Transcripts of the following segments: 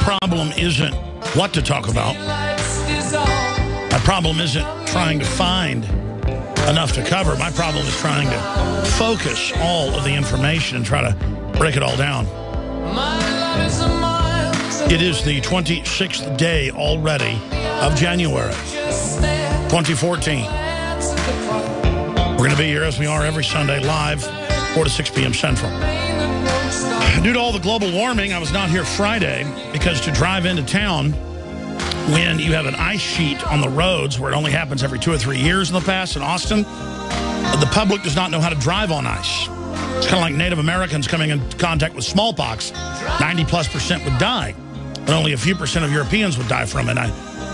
problem isn't what to talk about. My problem isn't trying to find enough to cover. My problem is trying to focus all of the information and try to break it all down. It is the 26th day already of January 2014. We're going to be here as we are every Sunday live, 4 to 6 p.m. Central. Due to all the global warming, I was not here Friday because to drive into town when you have an ice sheet on the roads where it only happens every 2 or 3 years in the past in Austin, the public does not know how to drive on ice. It's kind of like Native Americans coming in contact with smallpox. 90+% would die, but only a few % of Europeans would die from it. I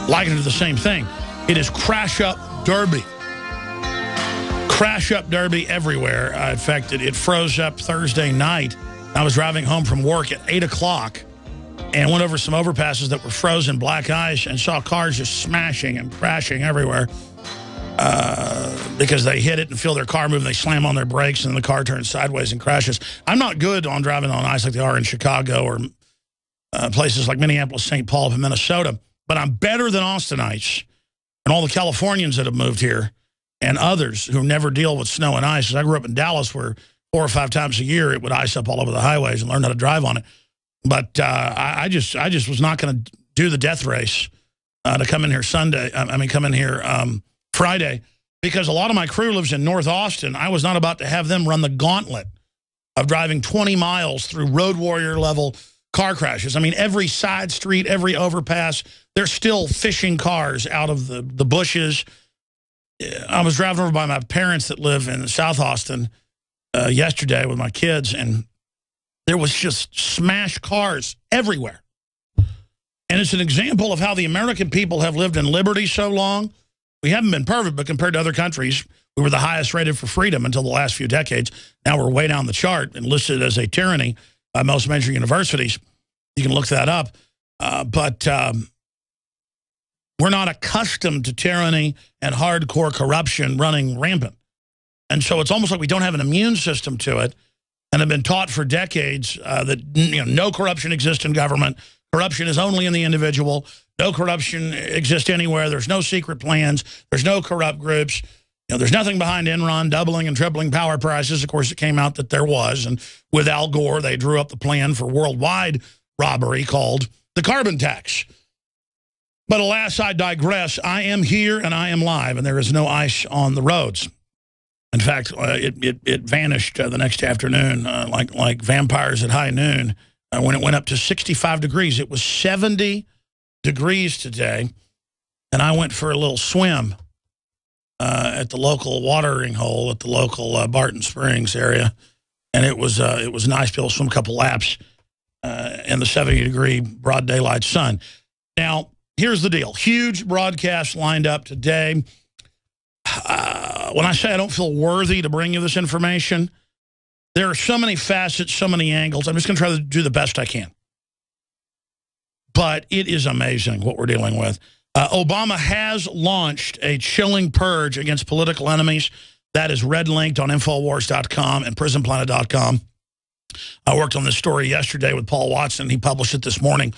liken it to the same thing. It is crash up derby. Crash up derby everywhere. In fact, it froze up Thursday night. I was driving home from work at 8 o'clock and went over some overpasses that were frozen black ice and saw cars just smashing and crashing everywhere because they hit it and feel their car move and they slam on their brakes and the car turns sideways and crashes. I'm not good on driving on ice like they are in Chicago or places like Minneapolis, St. Paul, and Minnesota, but I'm better than Austinites and all the Californians that have moved here and others who never deal with snow and ice. I grew up in Dallas where 4 or 5 times a year it would ice up all over the highways and learn how to drive on it. But I just was not going to do the death race to come in here come in here Friday, because a lot of my crew lives in North Austin. I was not about to have them run the gauntlet of driving 20 miles through road warrior level car crashes. I mean, every side street, every overpass, they're still fishing cars out of the bushes. I was driving over by my parents that live in South Austin yesterday with my kids, and there was just smashed cars everywhere. And it's an example of how the American people have lived in liberty so long. We haven't been perfect, but compared to other countries, we were the highest rated for freedom until the last few decades. Now we're way down the chart and listed as a tyranny by most major universities. You can look that up. But we're not accustomed to tyranny and hardcore corruption running rampant. And so it's almost like we don't have an immune system to it and have been taught for decades that no corruption exists in government. Corruption is only in the individual. No corruption exists anywhere. There's no secret plans. There's no corrupt groups. There's nothing behind Enron doubling and tripling power prices. Of course, it came out that there was. And with Al Gore, they drew up the plan for worldwide robbery called the carbon tax. But alas, I digress. I am here and I am live, and there is no ice on the roads. In fact, it vanished the next afternoon like vampires at high noon when it went up to 65 degrees. It was 70 degrees today, and I went for a little swim at the local watering hole at the local Barton Springs area, and it was nice to be able to swim a couple laps in the 70-degree broad daylight sun. Now, here's the deal. Huge broadcast lined up today. When I say I don't feel worthy to bring you this information, there are so many facets, so many angles. I'm just going to try to do the best I can. But it is amazing what we're dealing with. Obama has launched a chilling purge against political enemies. That is red-linked on Infowars.com and Prisonplanet.com. I worked on this story yesterday with Paul Watson. He published it this morning.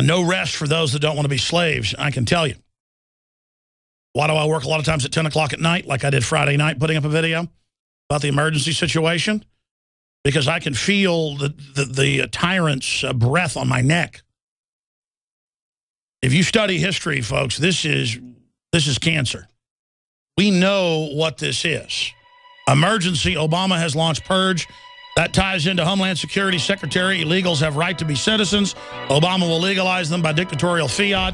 No rest for those that don't want to be slaves, I can tell you. Why do I work a lot of times at 10 o'clock at night, like I did Friday night, putting up a video about the emergency situation? Because I can feel the tyrant's breath on my neck. If you study history, folks, this is cancer. We know what this is. Emergency. Obama has launched purge. That ties into Homeland Security Secretary. Illegals have right to be citizens. Obama will legalize them by dictatorial fiat.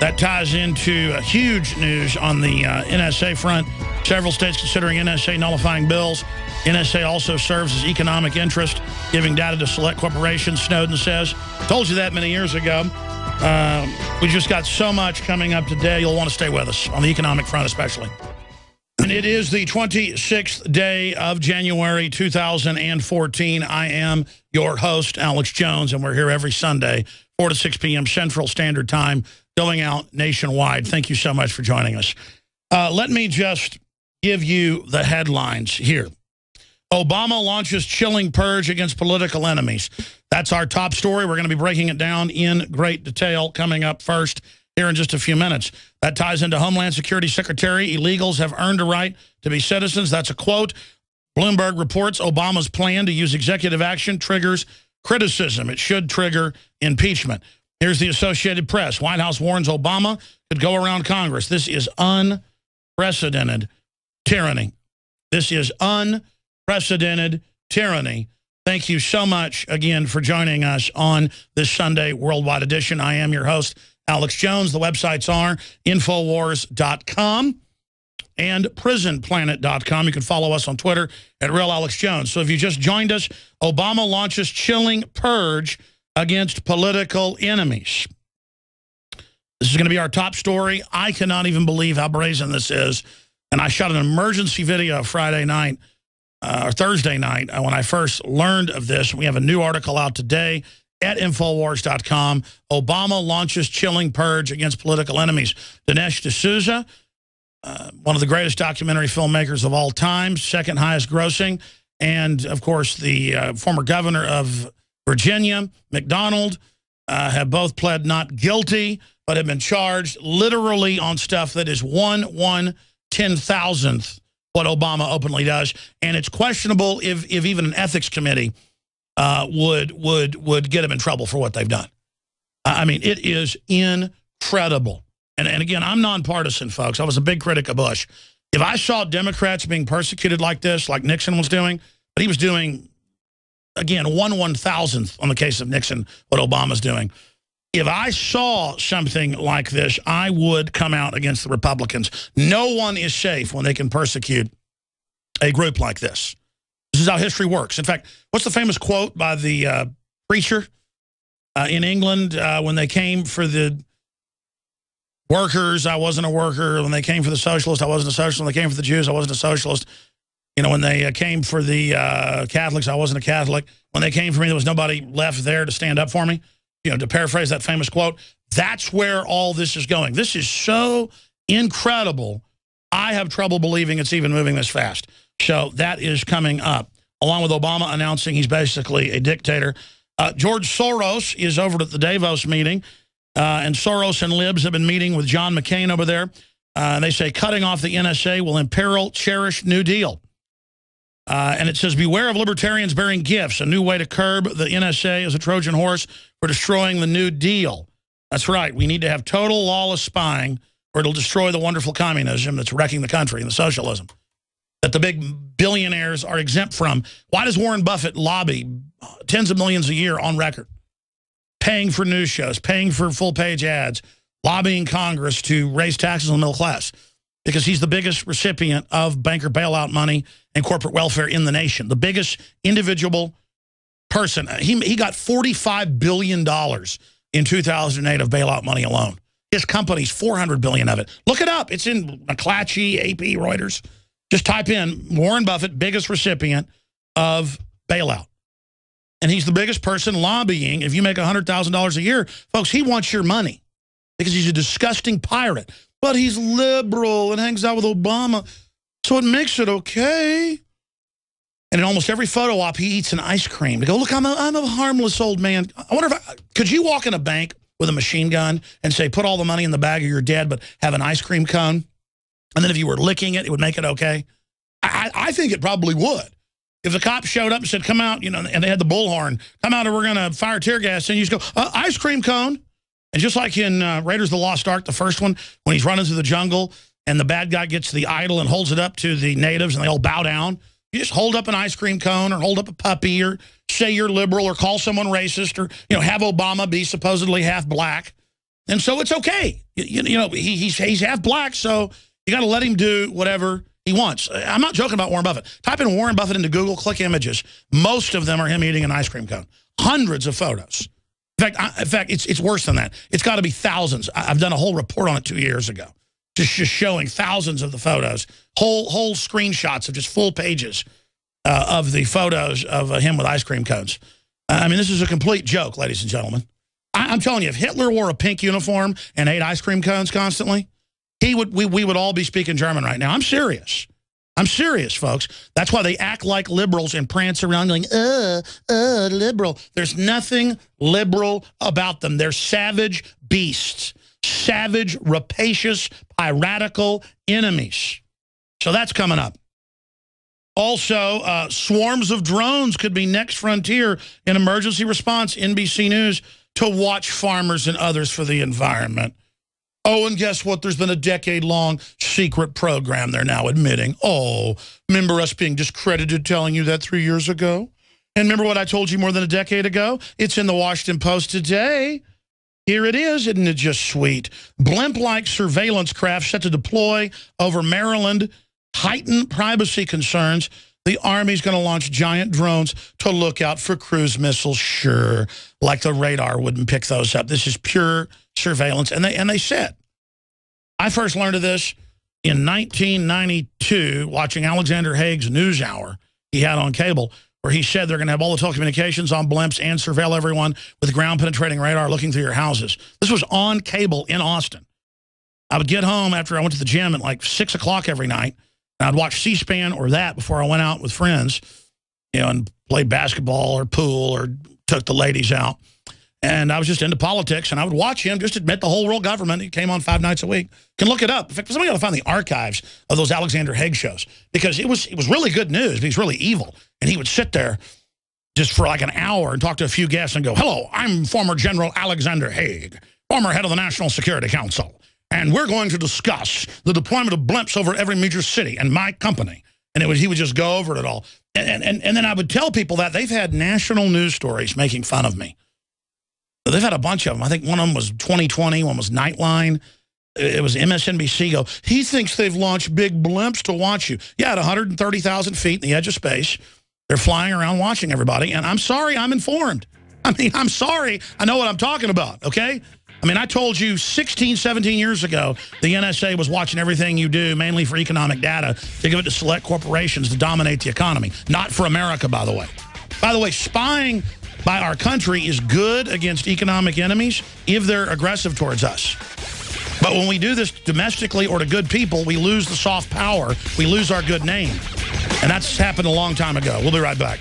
That ties into huge news on the NSA front. Several states considering NSA nullifying bills. NSA also serves as economic interest, giving data to select corporations, Snowden says. Told you that many years ago. We just got so much coming up today. You'll want to stay with us on the economic front especially. And it is the 26th day of January 2014. I am your host, Alex Jones, and we're here every Sunday, 4 to 6 p.m. Central Standard Time, going out nationwide. Thank you so much for joining us. Let me just give you the headlines here. Obama launches chilling purge against political enemies. That's our top story. We're going to be breaking it down in great detail coming up first here in just a few minutes. That ties into Homeland Security Secretary. Illegals have earned a right to be citizens. That's a quote. Bloomberg reports Obama's plan to use executive action triggers criticism. It should trigger impeachment. Here's the Associated Press. White House warns Obama could go around Congress. This is unprecedented tyranny. This is unprecedented tyranny. Thank you so much again for joining us on this Sunday Worldwide Edition. I am your host, Alex Jones. The websites are Infowars.com and Prisonplanet.com. You can follow us on Twitter at RealAlexJones. So if you just joined us, Obama launches chilling purge against political enemies. This is going to be our top story. I cannot even believe how brazen this is. And I shot an emergency video Friday night, or Thursday night, when I first learned of this. We have a new article out today at Infowars.com. Obama launches chilling purge against political enemies. Dinesh D'Souza, one of the greatest documentary filmmakers of all time, second highest grossing, and, of course, the former governor of Virginia, McDonnell, have both pled not guilty, but have been charged literally on stuff that is 1/10,000th what Obama openly does. And it's questionable if even an ethics committee would get him in trouble for what they've done. I mean, it is incredible. And again, I'm nonpartisan, folks. I was a big critic of Bush. If I saw Democrats being persecuted like this, like Nixon was doing, but he was doing, again, 1/1000th on the case of Nixon, what Obama's doing. If I saw something like this, I would come out against the Republicans. No one is safe when they can persecute a group like this. This is how history works. In fact, what's the famous quote by the preacher in England when they came for the workers, I wasn't a worker. When they came for the socialists, I wasn't a socialist. When they came for the Jews, I wasn't a socialist. You know, when they came for the Catholics, I wasn't a Catholic. When they came for me, there was nobody left there to stand up for me. You know, to paraphrase that famous quote, that's where all this is going. This is so incredible. I have trouble believing it's even moving this fast. So that is coming up, along with Obama announcing he's basically a dictator. George Soros is over at the Davos meeting. And Soros and Libs have been meeting with John McCain over there. And they say cutting off the NSA will imperil cherished New Deal. And it says, beware of libertarians bearing gifts. A new way to curb the NSA is a Trojan horse for destroying the New Deal. That's right. We need to have total lawless spying or it'll destroy the wonderful communism that's wrecking the country and the socialism that the big billionaires are exempt from. Why does Warren Buffett lobby tens of millions a year on record? Paying for news shows, paying for full-page ads, lobbying Congress to raise taxes on the middle class because he's the biggest recipient of banker bailout money and corporate welfare in the nation, the biggest individual person. He got $45 billion in 2008 of bailout money alone. His company's $400 billion of it. Look it up. It's in McClatchy, AP, Reuters. Just type in Warren Buffett, biggest recipient of bailout. And he's the biggest person lobbying. If you make $100,000 a year, folks, he wants your money because he's a disgusting pirate. But he's liberal and hangs out with Obama, so it makes it okay. And in almost every photo op, he eats an ice cream. To go, look, I'm a harmless old man. I wonder if could you walk in a bank with a machine gun and say, put all the money in the bag or you're dead, but have an ice cream cone? And then if you were licking it, it would make it okay? I think it probably would. If the cops showed up and said, come out, you know, and they had the bullhorn, come out or we're going to fire tear gas, and you just go, ice cream cone. And just like in Raiders of the Lost Ark, the first one, when he's running through the jungle and the bad guy gets the idol and holds it up to the natives and they all bow down, you just hold up an ice cream cone or hold up a puppy or say you're liberal or call someone racist or, you know, have Obama be supposedly half black. And so it's okay. You know, he's half black, so you got to let him do whatever he wants. I'm not joking about Warren Buffett. Type in Warren Buffett into Google, click images. Most of them are him eating an ice cream cone. Hundreds of photos. In fact, it's worse than that. It's got to be thousands. I've done a whole report on it 2 years ago, just showing thousands of the photos, whole screenshots of just full pages of the photos of him with ice cream cones. I mean, this is a complete joke, ladies and gentlemen. I'm telling you, if Hitler wore a pink uniform and ate ice cream cones constantly, we would all be speaking German right now. I'm serious. I'm serious, folks. That's why they act like liberals and prance around going, liberal. There's nothing liberal about them. They're savage beasts, savage, rapacious, piratical enemies. So that's coming up. Also, swarms of drones could be next frontier in emergency response, NBC News, to watch farmers and others for the environment. Oh, and guess what? There's been a decade-long secret program they're now admitting. Oh, remember us being discredited telling you that 3 years ago? And remember what I told you more than a decade ago? It's in the Washington Post today. Here it is. Isn't it just sweet? Blimp-like surveillance craft set to deploy over Maryland. Heightened privacy concerns. The Army's going to launch giant drones to look out for cruise missiles. Sure, like the radar wouldn't pick those up. This is pure surveillance. And they said, I first learned of this in 1992 watching Alexander Haig's NewsHour he had on cable, where he said they're going to have all the telecommunications on blimps and surveil everyone with ground-penetrating radar looking through your houses. This was on cable in Austin. I would get home after I went to the gym at like 6 o'clock every night, and I'd watch C-SPAN or that before I went out with friends, you know, and played basketball or pool or took the ladies out. And I was just into politics, and I would watch him just admit the whole world government. He came on 5 nights a week. You can look it up. In fact, somebody ought to find the archives of those Alexander Haig shows, because it was really good news, but he's really evil. And he would sit there just for like an hour and talk to a few guests and go, hello, I'm former General Alexander Haig, former head of the National Security Council. And we're going to discuss the deployment of blimps over every major city and my company. And he would just go over it all. And then I would tell people that they've had national news stories making fun of me. They've had a bunch of them. I think one of them was 2020, one was Nightline. It was MSNBC go, he thinks they've launched big blimps to watch you. Yeah, at 130,000 feet in the edge of space, they're flying around watching everybody. And I'm sorry, I'm informed. I mean, I'm sorry, I know what I'm talking about, okay? I mean, I told you 16, 17 years ago, the NSA was watching everything you do, mainly for economic data, to give it to select corporations to dominate the economy. Not for America, by the way. By the way, spying by our country is good against economic enemies if they're aggressive towards us. But when we do this domestically or to good people, we lose the soft power. We lose our good name. And that's happened a long time ago. We'll be right back.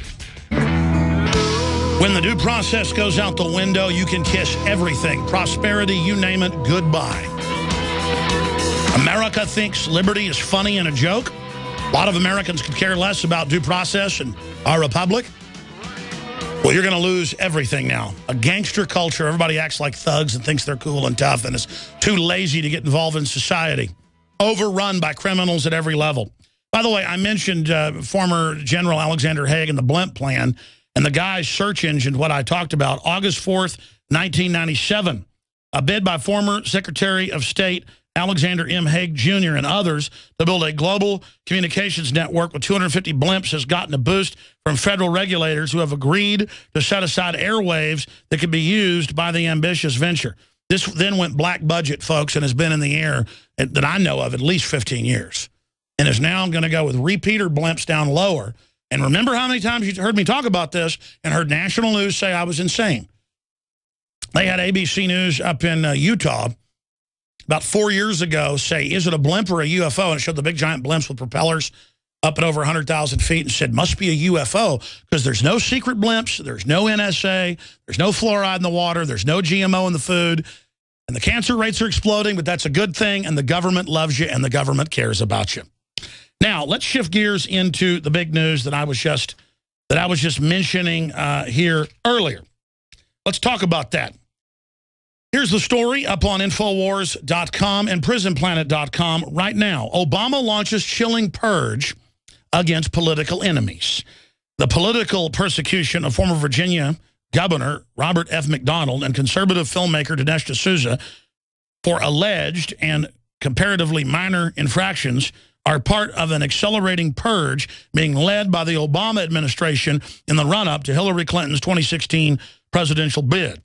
When the due process goes out the window, you can kiss everything. Prosperity, you name it, goodbye. America thinks liberty is funny and a joke. A lot of Americans could care less about due process and our republic. Well, you're going to lose everything now. A gangster culture. Everybody acts like thugs and thinks they're cool and tough and is too lazy to get involved in society. Overrun by criminals at every level. By the way, I mentioned former General Alexander Haig and the blimp plan, and the guy's search engine, what I talked about, August 4th, 1997. A bid by former Secretary of State Alexander M. Haig Jr. and others to build a global communications network with 250 blimps has gotten a boost from federal regulators who have agreed to set aside airwaves that could be used by the ambitious venture. This then went black budget, folks, and has been in the air that I know of at least 15 years. And is now going to go with repeater blimps down lower. And remember how many times you heard me talk about this and heard national news say I was insane. They had ABC News up in Utah about 4 years ago say, is it a blimp or a UFO? And it showed the big giant blimps with propellers up at over 100,000 feet and said, must be a UFO because there's no secret blimps, there's no NSA, there's no fluoride in the water, there's no GMO in the food, and the cancer rates are exploding, but that's a good thing, and the government loves you and the government cares about you. Now, let's shift gears into the big news that I was just mentioning here earlier. Let's talk about that. Here's the story up on Infowars.com and Prisonplanet.com right now. Obama launches chilling purge against political enemies. The political persecution of former Virginia Governor Robert F. McDonnell and conservative filmmaker Dinesh D'Souza for alleged and comparatively minor infractions are part of an accelerating purge being led by the Obama administration in the run-up to Hillary Clinton's 2016 presidential bid.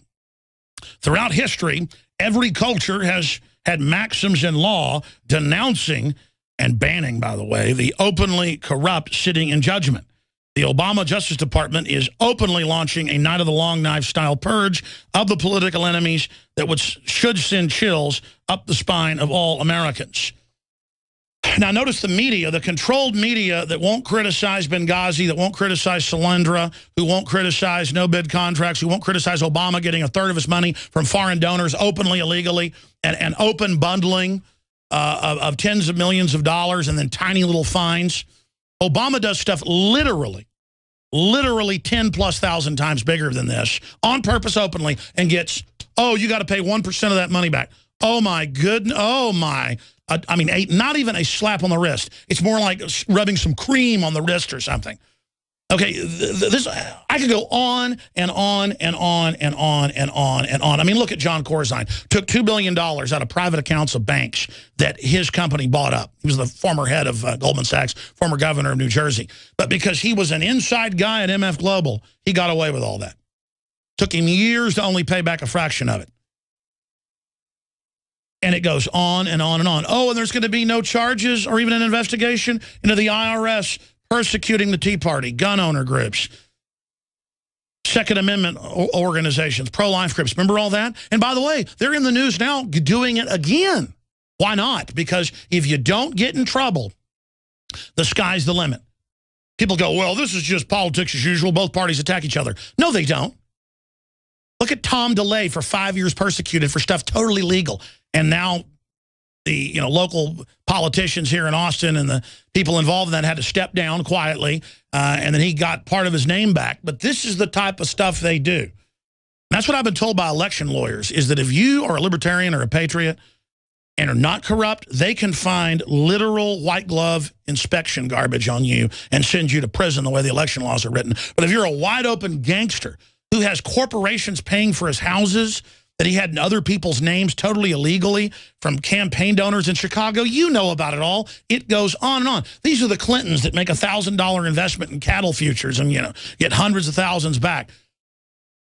Throughout history, every culture has had maxims in law denouncing and banning, by the way, the openly corrupt sitting in judgment. The Obama Justice Department is openly launching a Night of the Long Knife style purge of the political enemies that should send chills up the spine of all Americans. Now, notice the media, the controlled media that won't criticize Benghazi, that won't criticize Solyndra, who won't criticize no-bid contracts, who won't criticize Obama getting a third of his money from foreign donors openly, illegally, and open bundling of tens of millions of dollars and then tiny little fines. Obama does stuff literally 10+ thousand times bigger than this, on purpose, openly, and gets, oh, you got to pay 1% of that money back. Oh, my goodness. Oh, my. I mean, not even a slap on the wrist. It's more like rubbing some cream on the wrist or something. Okay, this I could go on and on and on and on and on and on. I mean, look at John Corzine. Took $2 billion out of private accounts of banks that his company bought up. He was the former head of Goldman Sachs, former governor of New Jersey. But because he was an inside guy at MF Global, he got away with all that. Took him years to only pay back a fraction of it. And it goes on and on and on. Oh, and there's going to be no charges or even an investigation into the IRS persecuting the Tea Party, gun owner groups, Second Amendment organizations, pro-life groups. Remember all that? And by the way, they're in the news now doing it again. Why not? Because if you don't get in trouble, the sky's the limit. People go, well, this is just politics as usual. Both parties attack each other. No, they don't. Look at Tom DeLay for 5 years persecuted for stuff totally legal. And now the local politicians here in Austin and the people involved in that had to step down quietly, and then he got part of his name back. But this is the type of stuff they do. And that's what I've been told by election lawyers, is that if you are a libertarian or a patriot and are not corrupt, they can find literal white glove inspection garbage on you and send you to prison the way the election laws are written. But if you're a wide open gangster who has corporations paying for his houses that he had in other people's names totally illegally from campaign donors in Chicago, you know about it all. It goes on and on. These are the Clintons that make a $1,000 investment in cattle futures and, get hundreds of thousands back.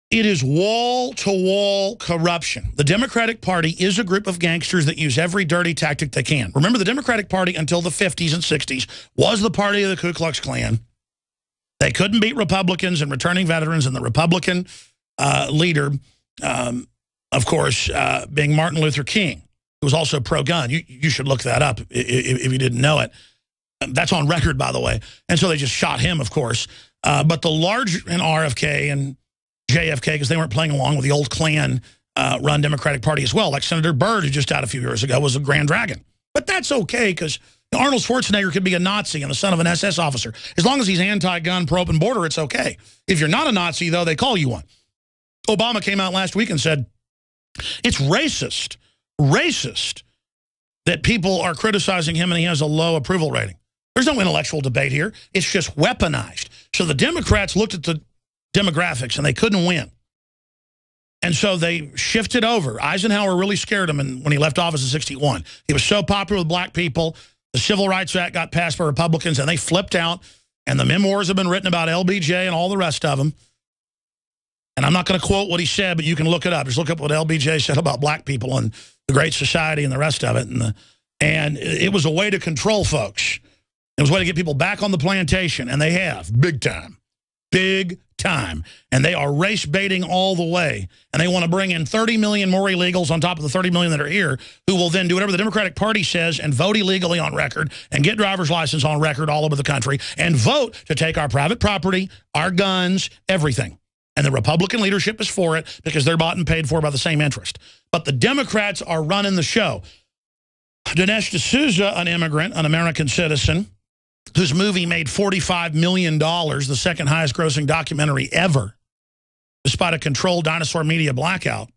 It is wall-to-wall corruption. The Democratic Party is a group of gangsters that use every dirty tactic they can. Remember, the Democratic Party until the 50s and 60s was the party of the Ku Klux Klan. They couldn't beat Republicans and returning veterans, and the Republican leader, of course, being Martin Luther King, who was also pro-gun. You should look that up if you didn't know it. That's on record, by the way. And so they just shot him, of course. But the large in RFK and JFK, because they weren't playing along with the old Klan-run Democratic Party as well, like Senator Byrd, who just died a few years ago, was a Grand Dragon. But that's okay, because Arnold Schwarzenegger could be a Nazi and the son of an SS officer. As long as he's anti-gun, pro-open border, it's okay. If you're not a Nazi, though, they call you one. Obama came out last week and said, it's racist that people are criticizing him and he has a low approval rating. There's no intellectual debate here. It's just weaponized. So the Democrats looked at the demographics and they couldn't win. And so they shifted over. Eisenhower really scared him when he left office in '61. He was so popular with black people. The Civil Rights Act got passed by Republicans and they flipped out. And the memoirs have been written about LBJ and all the rest of them. And I'm not going to quote what he said, but you can look it up. Just look up what LBJ said about black people and the Great Society and the rest of it. And it was a way to control folks. It was a way to get people back on the plantation, and they have, big time. Big time. And they are race baiting all the way. And they want to bring in 30 million more illegals on top of the 30 million that are here, who will then do whatever the Democratic Party says and vote illegally on record and get driver's license on record all over the country and vote to take our private property, our guns, everything. And the Republican leadership is for it because they're bought and paid for by the same interest. But the Democrats are running the show. Dinesh D'Souza, an immigrant, an American citizen, whose movie made $45 million, the second highest grossing documentary ever, despite a controlled dinosaur media blackout,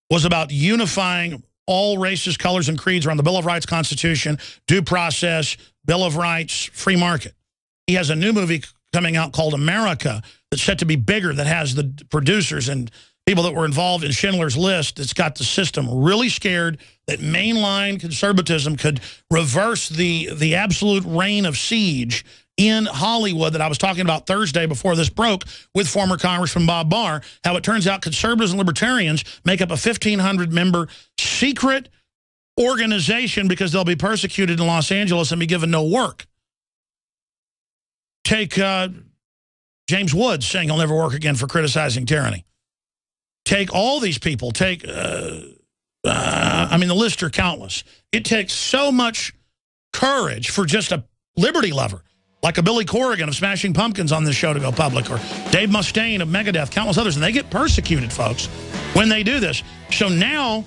was about unifying all races, colors, and creeds around the Bill of Rights, Constitution, due process, Bill of Rights, free market. He has a new movie coming out called America that's set to be bigger, that has the producers and people that were involved in Schindler's List. It's got the system really scared that mainline conservatism could reverse the absolute reign of siege in Hollywood that I was talking about Thursday before this broke with former Congressman Bob Barr, how it turns out conservatives and libertarians make up a 1,500-member secret organization because they'll be persecuted in Los Angeles and be given no work. Take James Woods saying he'll never work again for criticizing tyranny. Take all these people. Take, I mean, the lists are countless. It takes so much courage for just a liberty lover, like a Billy Corrigan of Smashing Pumpkins on this show to go public, or Dave Mustaine of Megadeth, countless others, and they get persecuted, folks, when they do this. So now,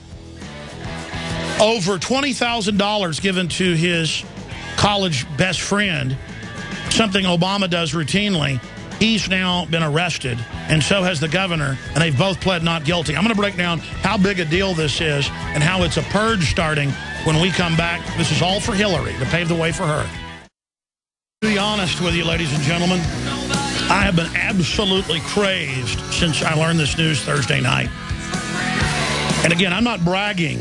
over $20,000 given to his college best friend, something Obama does routinely. He's now been arrested, and so has the governor, and they've both pled not guilty. I'm going to break down how big a deal this is and how it's a purge starting when we come back. This is all for Hillary, to pave the way for her. To be honest with you, ladies and gentlemen, I have been absolutely crazed since I learned this news Thursday night. And again, I'm not bragging.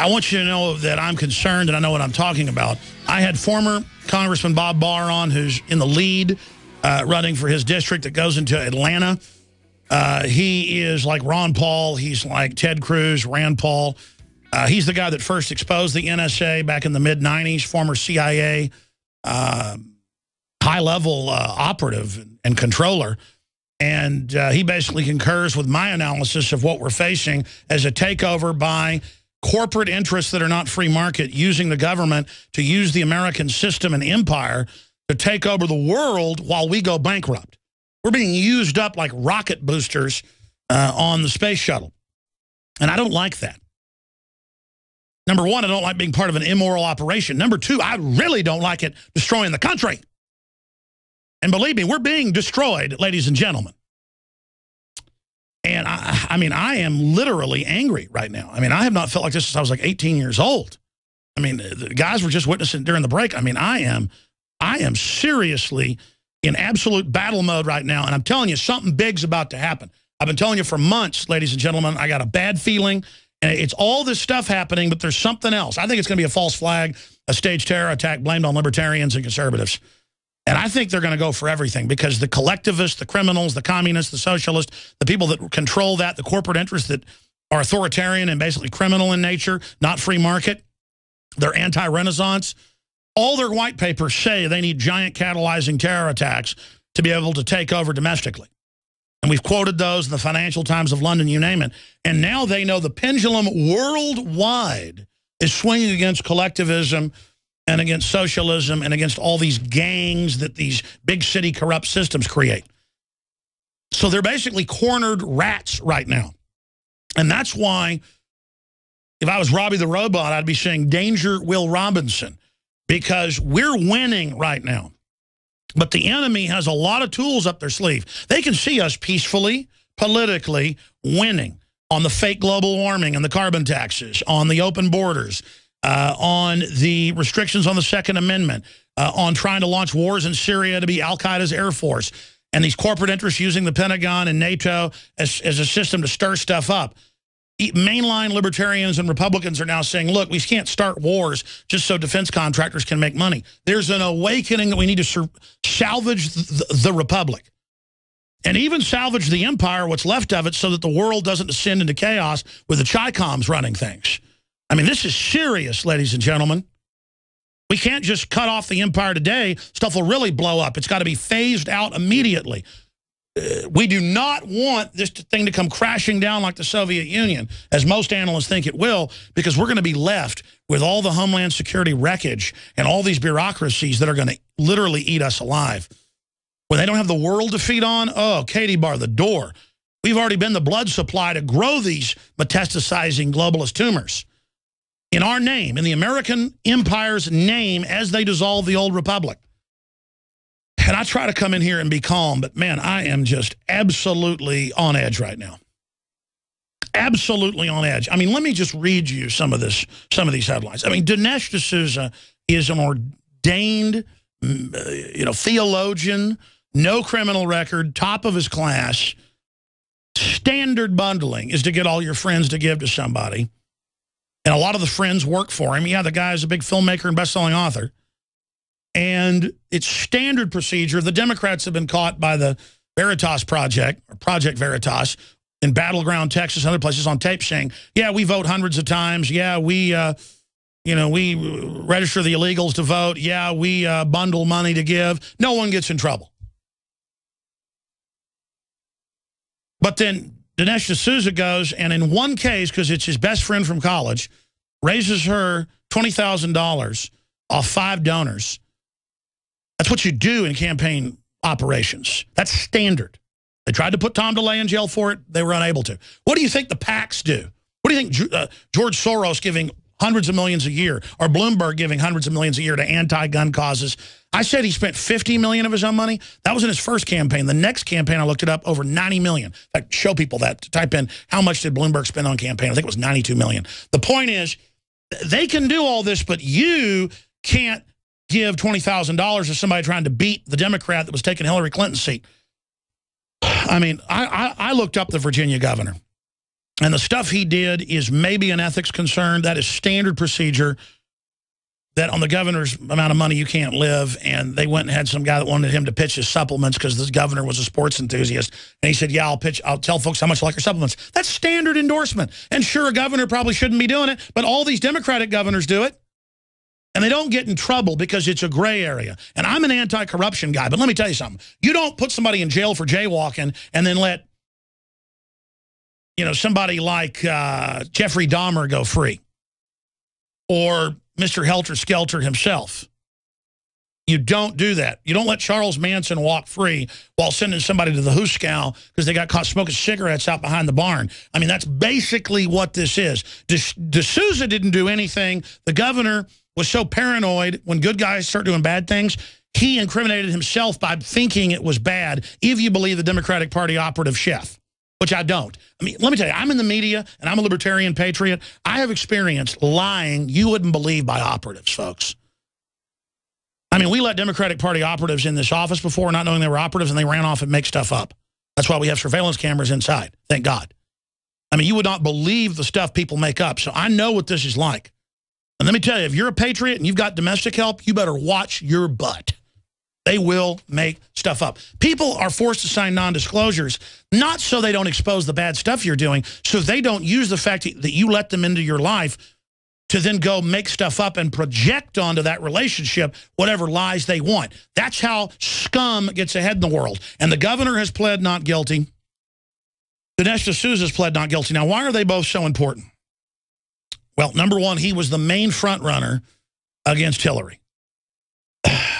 I want you to know that I'm concerned and I know what I'm talking about. I had former Congressman Bob Barr on, who's in the lead, running for his district that goes into Atlanta. He is like Ron Paul. He's like Ted Cruz, Rand Paul. He's the guy that first exposed the NSA back in the mid-'90s, former CIA high-level operative and controller. And he basically concurs with my analysis of what we're facing as a takeover by corporate interests that are not free market, using the government to use the American system and empire to take over the world while we go bankrupt. We're being used up like rocket boosters on the space shuttle. And I don't like that. Number one, I don't like being part of an immoral operation. Number two, I really don't like it destroying the country. And believe me, we're being destroyed, ladies and gentlemen. And I mean, I am literally angry right now. I mean, I have not felt like this since I was like 18 years old. I mean, the guys were just witnessing during the break. I mean, I am seriously in absolute battle mode right now. And I'm telling you, something big's about to happen. I've been telling you for months, ladies and gentlemen, I got a bad feeling. And it's all this stuff happening, but there's something else. I think it's going to be a false flag, a staged terror attack blamed on libertarians and conservatives. And I think they're going to go for everything, because the collectivists, the criminals, the communists, the socialists, the people that control that, the corporate interests that are authoritarian and basically criminal in nature, not free market, they're anti-Renaissance. All their white papers say they need giant catalyzing terror attacks to be able to take over domestically. And we've quoted those in the Financial Times of London, you name it. And now they know the pendulum worldwide is swinging against collectivism and against socialism and against all these gangs that these big city corrupt systems create. So they're basically cornered rats right now. And that's why, if I was Robbie the Robot, I'd be saying, danger, Will Robinson, because we're winning right now. But the enemy has a lot of tools up their sleeve. They can see us peacefully, politically winning on the fake global warming and the carbon taxes, on the open borders, on the restrictions on the Second Amendment, on trying to launch wars in Syria to be al-Qaeda's air force, and these corporate interests using the Pentagon and NATO as a system to stir stuff up. Mainline libertarians and Republicans are now saying, look, we can't start wars just so defense contractors can make money. There's an awakening that we need to salvage the Republic. And even salvage the empire, what's left of it, so that the world doesn't descend into chaos with the Chi-Coms running things. I mean, this is serious, ladies and gentlemen. We can't just cut off the empire today. Stuff will really blow up. It's got to be phased out immediately. We do not want this thing to come crashing down like the Soviet Union, as most analysts think it will, because we're going to be left with all the Homeland Security wreckage and all these bureaucracies that are going to literally eat us alive. When they don't have the world to feed on, oh, Katie bar the door. We've already been the blood supply to grow these metastasizing globalist tumors. In our name, in the American empire's name, as they dissolve the old republic. And I try to come in here and be calm, but man, I am just absolutely on edge right now. Absolutely on edge. I mean, let me just read you some of these headlines. I mean, Dinesh D'Souza is an ordained, theologian, no criminal record, top of his class. Standard bundling is to get all your friends to give to somebody. And a lot of the friends work for him. Yeah, the guy is a big filmmaker and best-selling author. And it's standard procedure. The Democrats have been caught by the Veritas Project, or Project Veritas, in Battleground, Texas, and other places on tape saying, yeah, we vote hundreds of times. Yeah, we register the illegals to vote. Yeah, we bundle money to give. No one gets in trouble. But then Dinesh D'Souza goes, and in one case, because it's his best friend from college, raises her $20,000 off 5 donors. That's what you do in campaign operations. That's standard. They tried to put Tom DeLay in jail for it. They were unable to. What do you think the PACs do? What do you think George Soros giving hundreds of millions a year, or Bloomberg giving hundreds of millions a year to anti-gun causes? I said he spent $50 million of his own money. That was in his first campaign. The next campaign, I looked it up, over $90 million. In fact, show people that. Type in, how much did Bloomberg spend on campaign? I think it was $92 million. The point is, they can do all this, but you can't give $20,000 to somebody trying to beat the Democrat that was taking Hillary Clinton's seat. I mean, I looked up the Virginia governor, and the stuff he did is maybe an ethics concern. That is standard procedure, that on the governor's amount of money you can't live. And they went and had some guy that wanted him to pitch his supplements because this governor was a sports enthusiast. And he said, yeah, I'll tell folks how much I like your supplements. That's standard endorsement. And sure, a governor probably shouldn't be doing it, but all these Democratic governors do it. And they don't get in trouble because it's a gray area. And I'm an anti-corruption guy, but let me tell you something. You don't put somebody in jail for jaywalking and then let, you know, somebody like Jeffrey Dahmer go free, or Mr. Helter-Skelter himself. You don't do that. You don't let Charles Manson walk free while sending somebody to the Hooskow because they got caught smoking cigarettes out behind the barn. I mean, that's basically what this is. D'Souza didn't do anything. The governor was so paranoid when good guys start doing bad things, he incriminated himself by thinking it was bad, if you believe the Democratic Party operative chef, which I don't. I mean, let me tell you, I'm in the media, and I'm a libertarian patriot. I have experienced lying you wouldn't believe by operatives, folks. I mean, we let Democratic Party operatives in this office before, not knowing they were operatives, and they ran off and make stuff up. That's why we have surveillance cameras inside, thank God. I mean, you would not believe the stuff people make up, so I know what this is like. And let me tell you, if you're a patriot and you've got domestic help, you better watch your butt. They will make stuff up. People are forced to sign non-disclosures, not so they don't expose the bad stuff you're doing, so they don't use the fact that you let them into your life to then go make stuff up and project onto that relationship whatever lies they want. That's how scum gets ahead in the world. And the governor has pled not guilty. Dinesh D'Souza has pled not guilty. Now, why are they both so important? Well, number one, he was the main front runner against Hillary.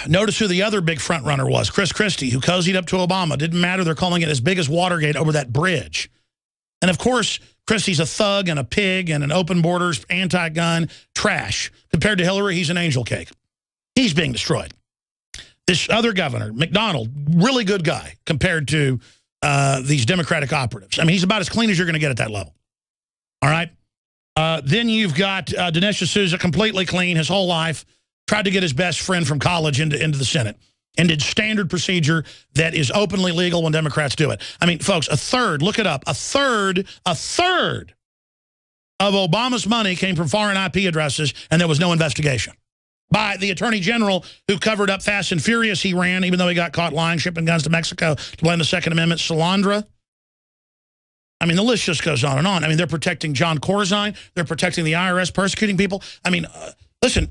Notice who the other big front runner was, Chris Christie, who cozied up to Obama. Didn't matter, they're calling it as big as Watergate over that bridge. And of course, Christie's a thug and a pig and an open borders, anti-gun trash. Compared to Hillary, he's an angel cake. He's being destroyed. This other governor, McDonnell, really good guy compared to these Democratic operatives. I mean, he's about as clean as you're going to get at that level. All right? Then you've got Dinesh D'Souza, completely clean his whole life, tried to get his best friend from college into the Senate, and did standard procedure that is openly legal when Democrats do it. I mean, folks, a third, look it up, a third of Obama's money came from foreign IP addresses, and there was no investigation by the Attorney General who covered up Fast and Furious he ran, even though he got caught lying, shipping guns to Mexico to blame the Second Amendment, Salandra. I mean, the list just goes on and on. I mean, they're protecting John Corzine. They're protecting the IRS, persecuting people. I mean, listen,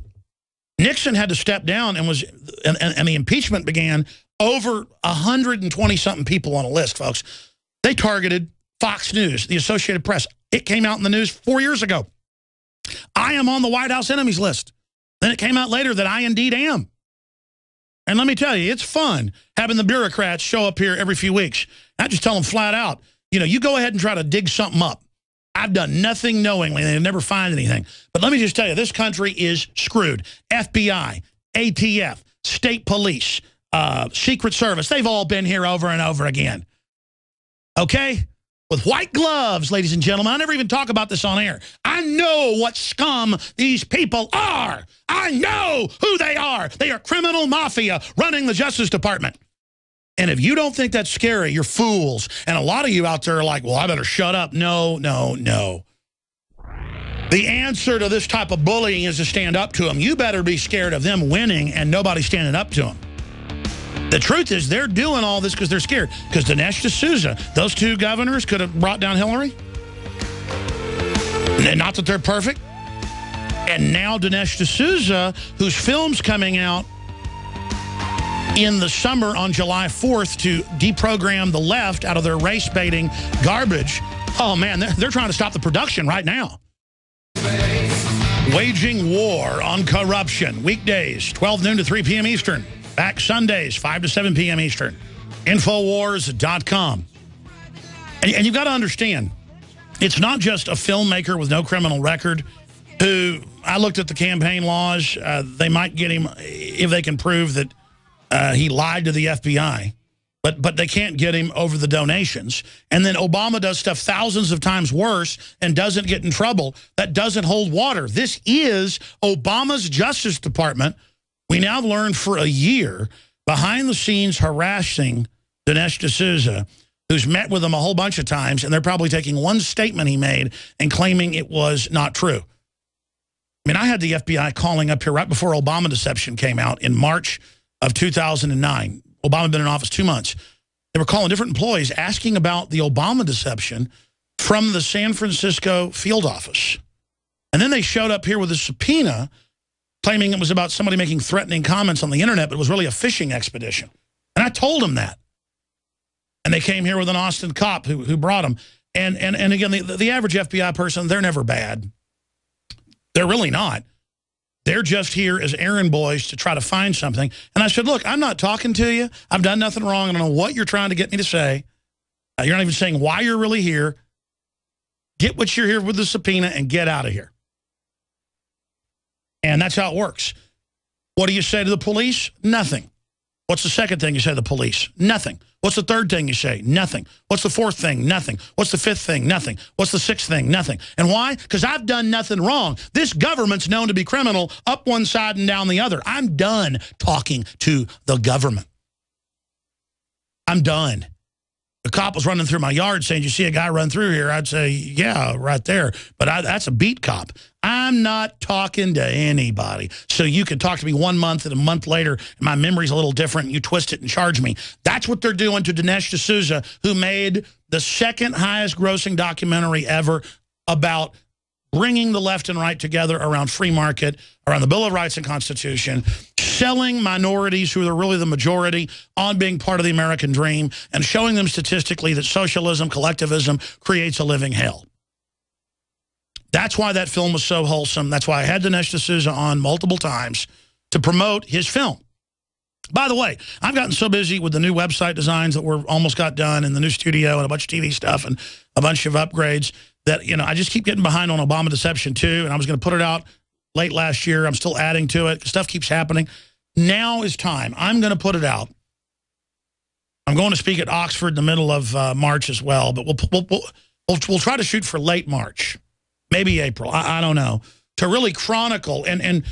Nixon had to step down and the impeachment began. Over 120-something people on a list, folks. They targeted Fox News, the Associated Press. It came out in the news 4 years ago. I am on the White House enemies list. Then it came out later that I indeed am. And let me tell you, it's fun having the bureaucrats show up here every few weeks. I just tell them flat out, you know, you go ahead and try to dig something up. I've done nothing knowingly. They never find anything. But let me just tell you, this country is screwed. FBI, ATF, state police, Secret Service, they've all been here over and over again. Okay? With white gloves, ladies and gentlemen. I never even talk about this on air. I know what scum these people are. I know who they are. They are criminal mafia running the Justice Department. And if you don't think that's scary, you're fools. And a lot of you out there are like, well, I better shut up. No, no, no. The answer to this type of bullying is to stand up to them. You better be scared of them winning and nobody standing up to them. The truth is they're doing all this because they're scared. Because Dinesh D'Souza, those two governors could have brought down Hillary. Not that they're perfect. And now Dinesh D'Souza, whose film's coming out in the summer on July 4th to deprogram the left out of their race-baiting garbage. Oh, man, they're trying to stop the production right now. Waging war on corruption. Weekdays, 12 noon to 3 p.m. Eastern. Back Sundays, 5 to 7 p.m. Eastern. Infowars.com. And you've got to understand, it's not just a filmmaker with no criminal record who, I looked at the campaign laws, they might get him if they can prove that he lied to the FBI. But they can't get him over the donations. And then Obama does stuff thousands of times worse and doesn't get in trouble. That doesn't hold water. This is Obama's Justice Department. We now have learned for a year, behind the scenes harassing Dinesh D'Souza, who's met with him a whole bunch of times, and they're probably taking one statement he made and claiming it was not true. I mean, I had the FBI calling up here right before Obama deception came out in March of 2009. Obama had been in office 2 months. They were calling different employees asking about the Obama deception from the San Francisco field office. And then they showed up here with a subpoena claiming it was about somebody making threatening comments on the internet, but it was really a fishing expedition. And I told them that. And they came here with an Austin cop who brought them. And again, the average FBI person, they're never bad. They're really not. They're just here as errand boys to try to find something. And I said, look, I'm not talking to you. I've done nothing wrong. I don't know what you're trying to get me to say. You're not even saying why you're really here. Get what you're here with the subpoena and get out of here. And that's how it works. What do you say to the police? Nothing. What's the second thing you say to the police? Nothing. What's the third thing you say? Nothing. What's the fourth thing? Nothing. What's the fifth thing? Nothing. What's the sixth thing? Nothing. And why? Because I've done nothing wrong. This government's known to be criminal up one side and down the other. I'm done talking to the government. I'm done. The cop was running through my yard saying, you see a guy run through here? I'd say, yeah, right there. But that's a beat cop. I'm not talking to anybody. So you can talk to me 1 month and a month later, and my memory's a little different, and you twist it and charge me. That's what they're doing to Dinesh D'Souza, who made the second highest grossing documentary ever about bringing the left and right together around free market, around the Bill of Rights and Constitution, selling minorities who are really the majority on being part of the American dream, and showing them statistically that socialism, collectivism creates a living hell. That's why that film was so wholesome. That's why I had Dinesh D'Souza on multiple times to promote his film. By the way, I've gotten so busy with the new website designs that we're almost got done, and the new studio and a bunch of TV stuff and a bunch of upgrades that, you know, I just keep getting behind on Obama Deception 2, and I was going to put it out late last year. I'm still adding to it. Stuff keeps happening. Now is time. I'm going to put it out. I'm going to speak at Oxford in the middle of March as well, but we'll try to shoot for late March, maybe April. I don't know, to really chronicle. And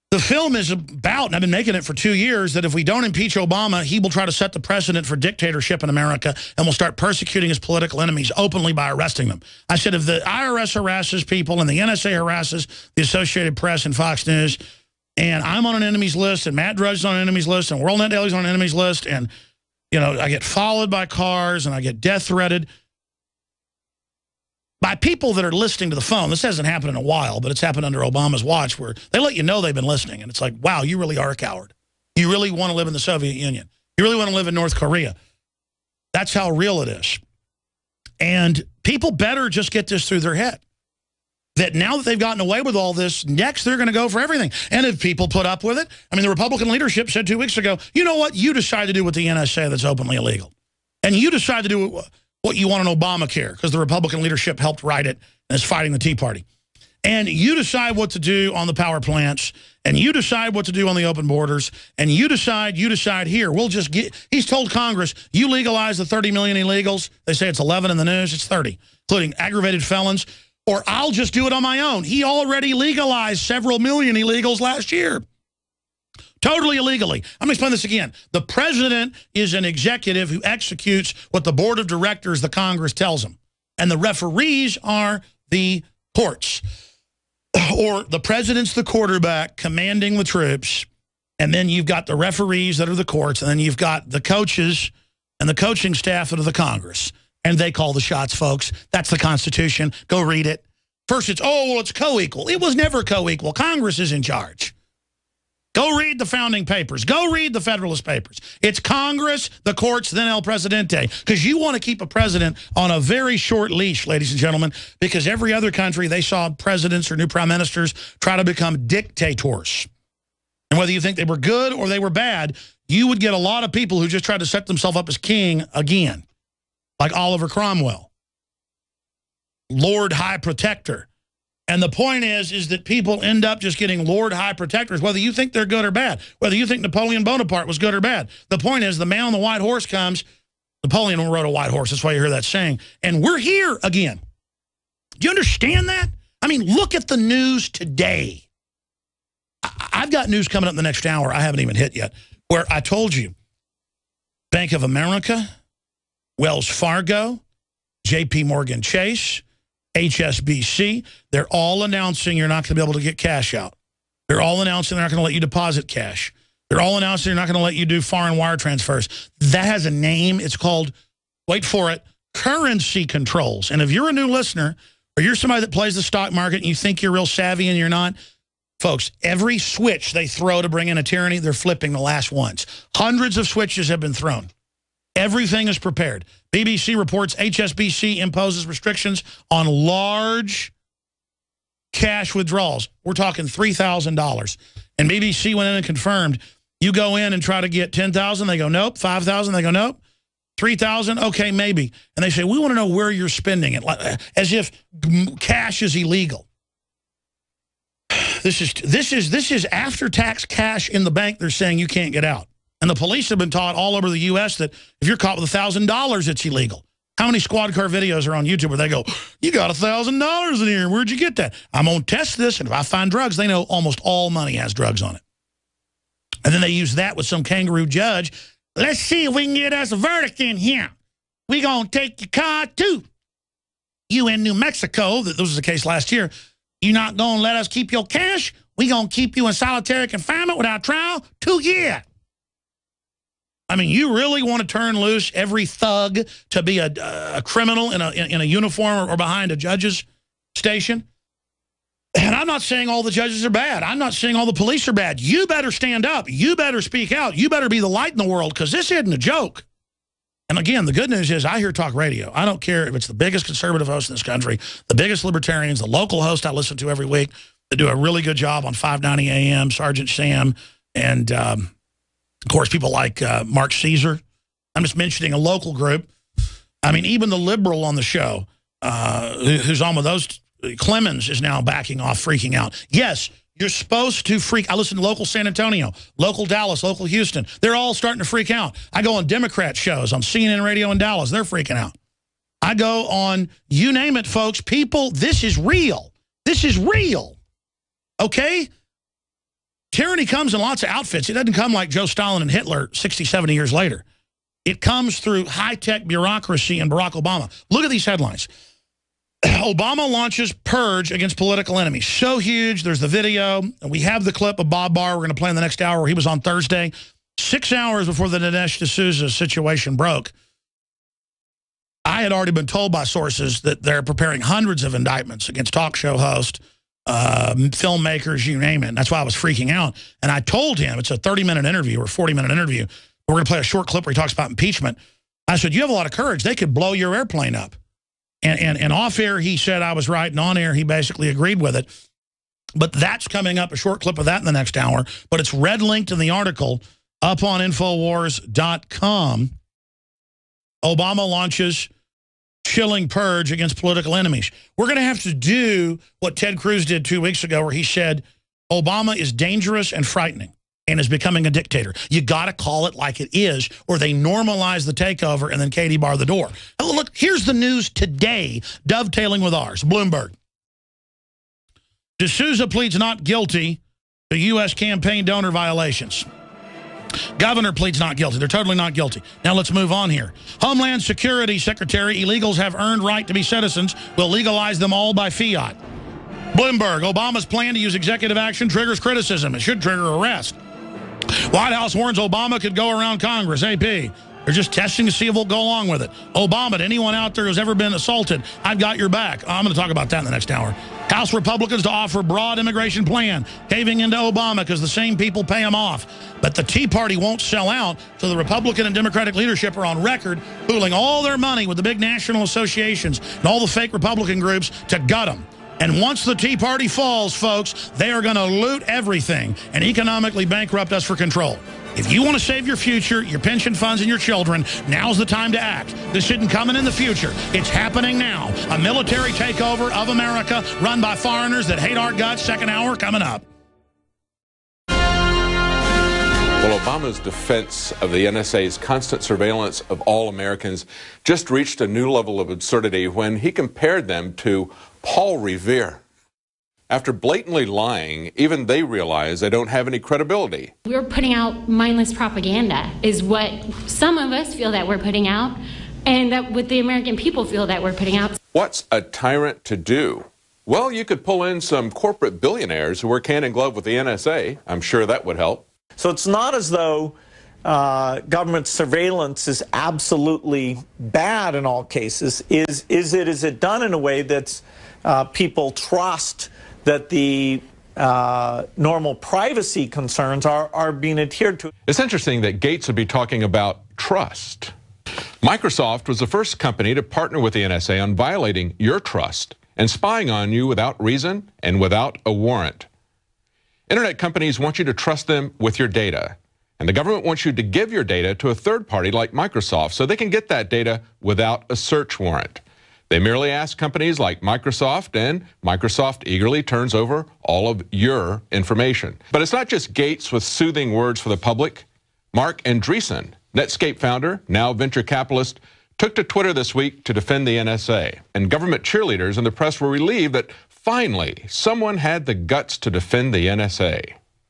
the film is about, and I've been making it for 2 years, that if we don't impeach Obama, he will try to set the precedent for dictatorship in America and will start persecuting his political enemies openly by arresting them. I said, if the IRS harasses people and the NSA harasses the Associated Press and Fox News, and I'm on an enemies list, and Matt Drudge is on an enemies list, and WorldNet Daily's on an enemies list, and, you know, I get followed by cars, and I get death threatened by people that are listening to the phone. This hasn't happened in a while, but it's happened under Obama's watch, where they let you know they've been listening. And it's like, wow, you really are a coward. You really want to live in the Soviet Union. You really want to live in North Korea. That's how real it is. And people better just get this through their head, that now that they've gotten away with all this, next they're going to go for everything. And if people put up with it, I mean, the Republican leadership said 2 weeks ago, you know what? You decide to do with the NSA that's openly illegal. And you decide to do what you want on Obamacare, because the Republican leadership helped write it and is fighting the Tea Party. And you decide what to do on the power plants, and you decide what to do on the open borders, and you decide here. We'll just get, he's told Congress, you legalize the 30 million illegals. They say it's 11 in the news. It's 30, including aggravated felons, or I'll just do it on my own. He already legalized several million illegals last year. Totally illegally. I'm going to explain this again. The president is an executive who executes what the board of directors, the Congress, tells him. And the referees are the courts. Or the president's the quarterback commanding the troops. And then you've got the referees that are the courts. And then you've got the coaches and the coaching staff that are the Congress. And they call the shots, folks. That's the Constitution. Go read it. First it's, oh, well, it's co-equal. It was never co-equal. Congress is in charge. Go read the founding papers. Go read the Federalist Papers. It's Congress, the courts, then El Presidente. Because you want to keep a president on a very short leash, ladies and gentlemen, because every other country, they saw presidents or new prime ministers try to become dictators. And whether you think they were good or they were bad, you would get a lot of people who just tried to set themselves up as king again, like Oliver Cromwell, Lord High Protector. And the point is that people end up just getting Lord High Protectors, whether you think they're good or bad, whether you think Napoleon Bonaparte was good or bad. The point is the man on the white horse comes. Napoleon rode a white horse. That's why you hear that saying. And we're here again. Do you understand that? I mean, look at the news today. I've got news coming up in the next hour I haven't even hit yet, where I told you Bank of America, Wells Fargo, J.P. Morgan Chase, HSBC, they're all announcing you're not going to be able to get cash out. They're all announcing they're not going to let you deposit cash. They're all announcing they're not going to let you do foreign wire transfers. That has a name. It's called, wait for it, currency controls. And if you're a new listener or you're somebody that plays the stock market and you think you're real savvy and you're not, folks, every switch they throw to bring in a tyranny, they're flipping the last ones. Hundreds of switches have been thrown. Everything is prepared. BBC reports HSBC imposes restrictions on large cash withdrawals. We're talking $3,000. And BBC went in and confirmed, you go in and try to get $10,000, they go, nope. $5,000, they go, nope. $3,000, okay, maybe. And they say, we want to know where you're spending it, as if cash is illegal. This is after-tax cash in the bank they're saying you can't get out. And the police have been taught all over the U.S. that if you're caught with $1,000, it's illegal. How many squad car videos are on YouTube where they go, you got $1,000 in here. Where'd you get that? I'm going to test this, and if I find drugs, they know almost all money has drugs on it. And then they use that with some kangaroo judge. Let's see if we can get us a verdict in here. We going to take your car, too. You in New Mexico, this was the case last year, you're not going to let us keep your cash? We going to keep you in solitary confinement without trial 2 years. I mean, you really want to turn loose every thug to be a criminal in a uniform or behind a judge's station? And I'm not saying all the judges are bad. I'm not saying all the police are bad. You better stand up. You better speak out. You better be the light in the world, because this isn't a joke. And again, the good news is I hear talk radio. I don't care if it's the biggest conservative host in this country, the biggest libertarians, the local host I listen to every week that do a really good job on 590 AM, Sergeant Sam, and, of course, people like Mark Caesar. I'm just mentioning a local group. I mean, even the liberal on the show, who's on with those, Clemens is now backing off, freaking out. Yes, you're supposed to freak. I listen to local San Antonio, local Dallas, local Houston. They're all starting to freak out. I go on Democrat shows on CNN radio in Dallas. They're freaking out. I go on, you name it, folks. People, this is real. This is real. Okay? Tyranny comes in lots of outfits. It doesn't come like Joe Stalin and Hitler 60, 70 years later. It comes through high-tech bureaucracy and Barack Obama. Look at these headlines. Obama launches purge against political enemies. So huge. There's the video. We have the clip of Bob Barr we're going to play in the next hour where he was on Thursday. 6 hours before the Dinesh D'Souza situation broke, I had already been told by sources that they're preparing hundreds of indictments against talk show hosts, filmmakers, you name it. And that's why I was freaking out. And I told him, it's a 30-minute interview or 40-minute interview. We're going to play a short clip where he talks about impeachment. I said, you have a lot of courage. They could blow your airplane up. And off air, he said I was right, and on air, he basically agreed with it. But that's coming up, a short clip of that in the next hour. But it's red linked in the article up on Infowars.com. Obama launches chilling purge against political enemies. We're going to have to do what Ted Cruz did 2 weeks ago, where he said Obama is dangerous and frightening and is becoming a dictator. You got to call it like it is, or they normalize the takeover and then Katie bar the door. Oh, look, here's the news today, dovetailing with ours. Bloomberg. D'Souza pleads not guilty to U.S. campaign donor violations. Governor pleads not guilty. They're totally not guilty. Now let's move on here. Homeland Security Secretary, illegals have earned right to be citizens. Will legalize them all by fiat. Bloomberg, Obama's plan to use executive action triggers criticism. It should trigger arrest. White House warns Obama could go around Congress. AP, They're just testing to see if we'll go along with it. Obama, to anyone out there who's ever been assaulted, I've got your back. I'm going to talk about that in the next hour. House Republicans to offer broad immigration plan, caving into Obama because the same people pay him off. But the Tea Party won't sell out, so the Republican and Democratic leadership are on record pooling all their money with the big national associations and all the fake Republican groups to gut them. And once the Tea Party falls, folks, they are going to loot everything and economically bankrupt us for control. If you want to save your future, your pension funds, and your children, now's the time to act. This isn't coming in the future. It's happening now. A military takeover of America run by foreigners that hate our guts. Second hour coming up. Well, Obama's defense of the NSA's constant surveillance of all Americans just reached a new level of absurdity when he compared them to Paul Revere. After blatantly lying, even they realize they don't have any credibility. We're putting out mindless propaganda is what some of us feel that we're putting out, and that what the American people feel that we're putting out. What's a tyrant to do? Well, you could pull in some corporate billionaires who work hand in glove with the NSA. I'm sure that would help. So it's not as though government surveillance is absolutely bad in all cases. Is it done in a way that people trust that the normal privacy concerns are being adhered to? It's interesting that Gates would be talking about trust. Microsoft was the first company to partner with the NSA on violating your trust and spying on you without reason and without a warrant. Internet companies want you to trust them with your data, and the government wants you to give your data to a third party like Microsoft so they can get that data without a search warrant. They merely ask companies like Microsoft, and Microsoft eagerly turns over all of your information. But it's not just Gates with soothing words for the public. Marc Andreessen, Netscape founder, now venture capitalist, took to Twitter this week to defend the NSA. And government cheerleaders in the press were relieved that finally someone had the guts to defend the NSA.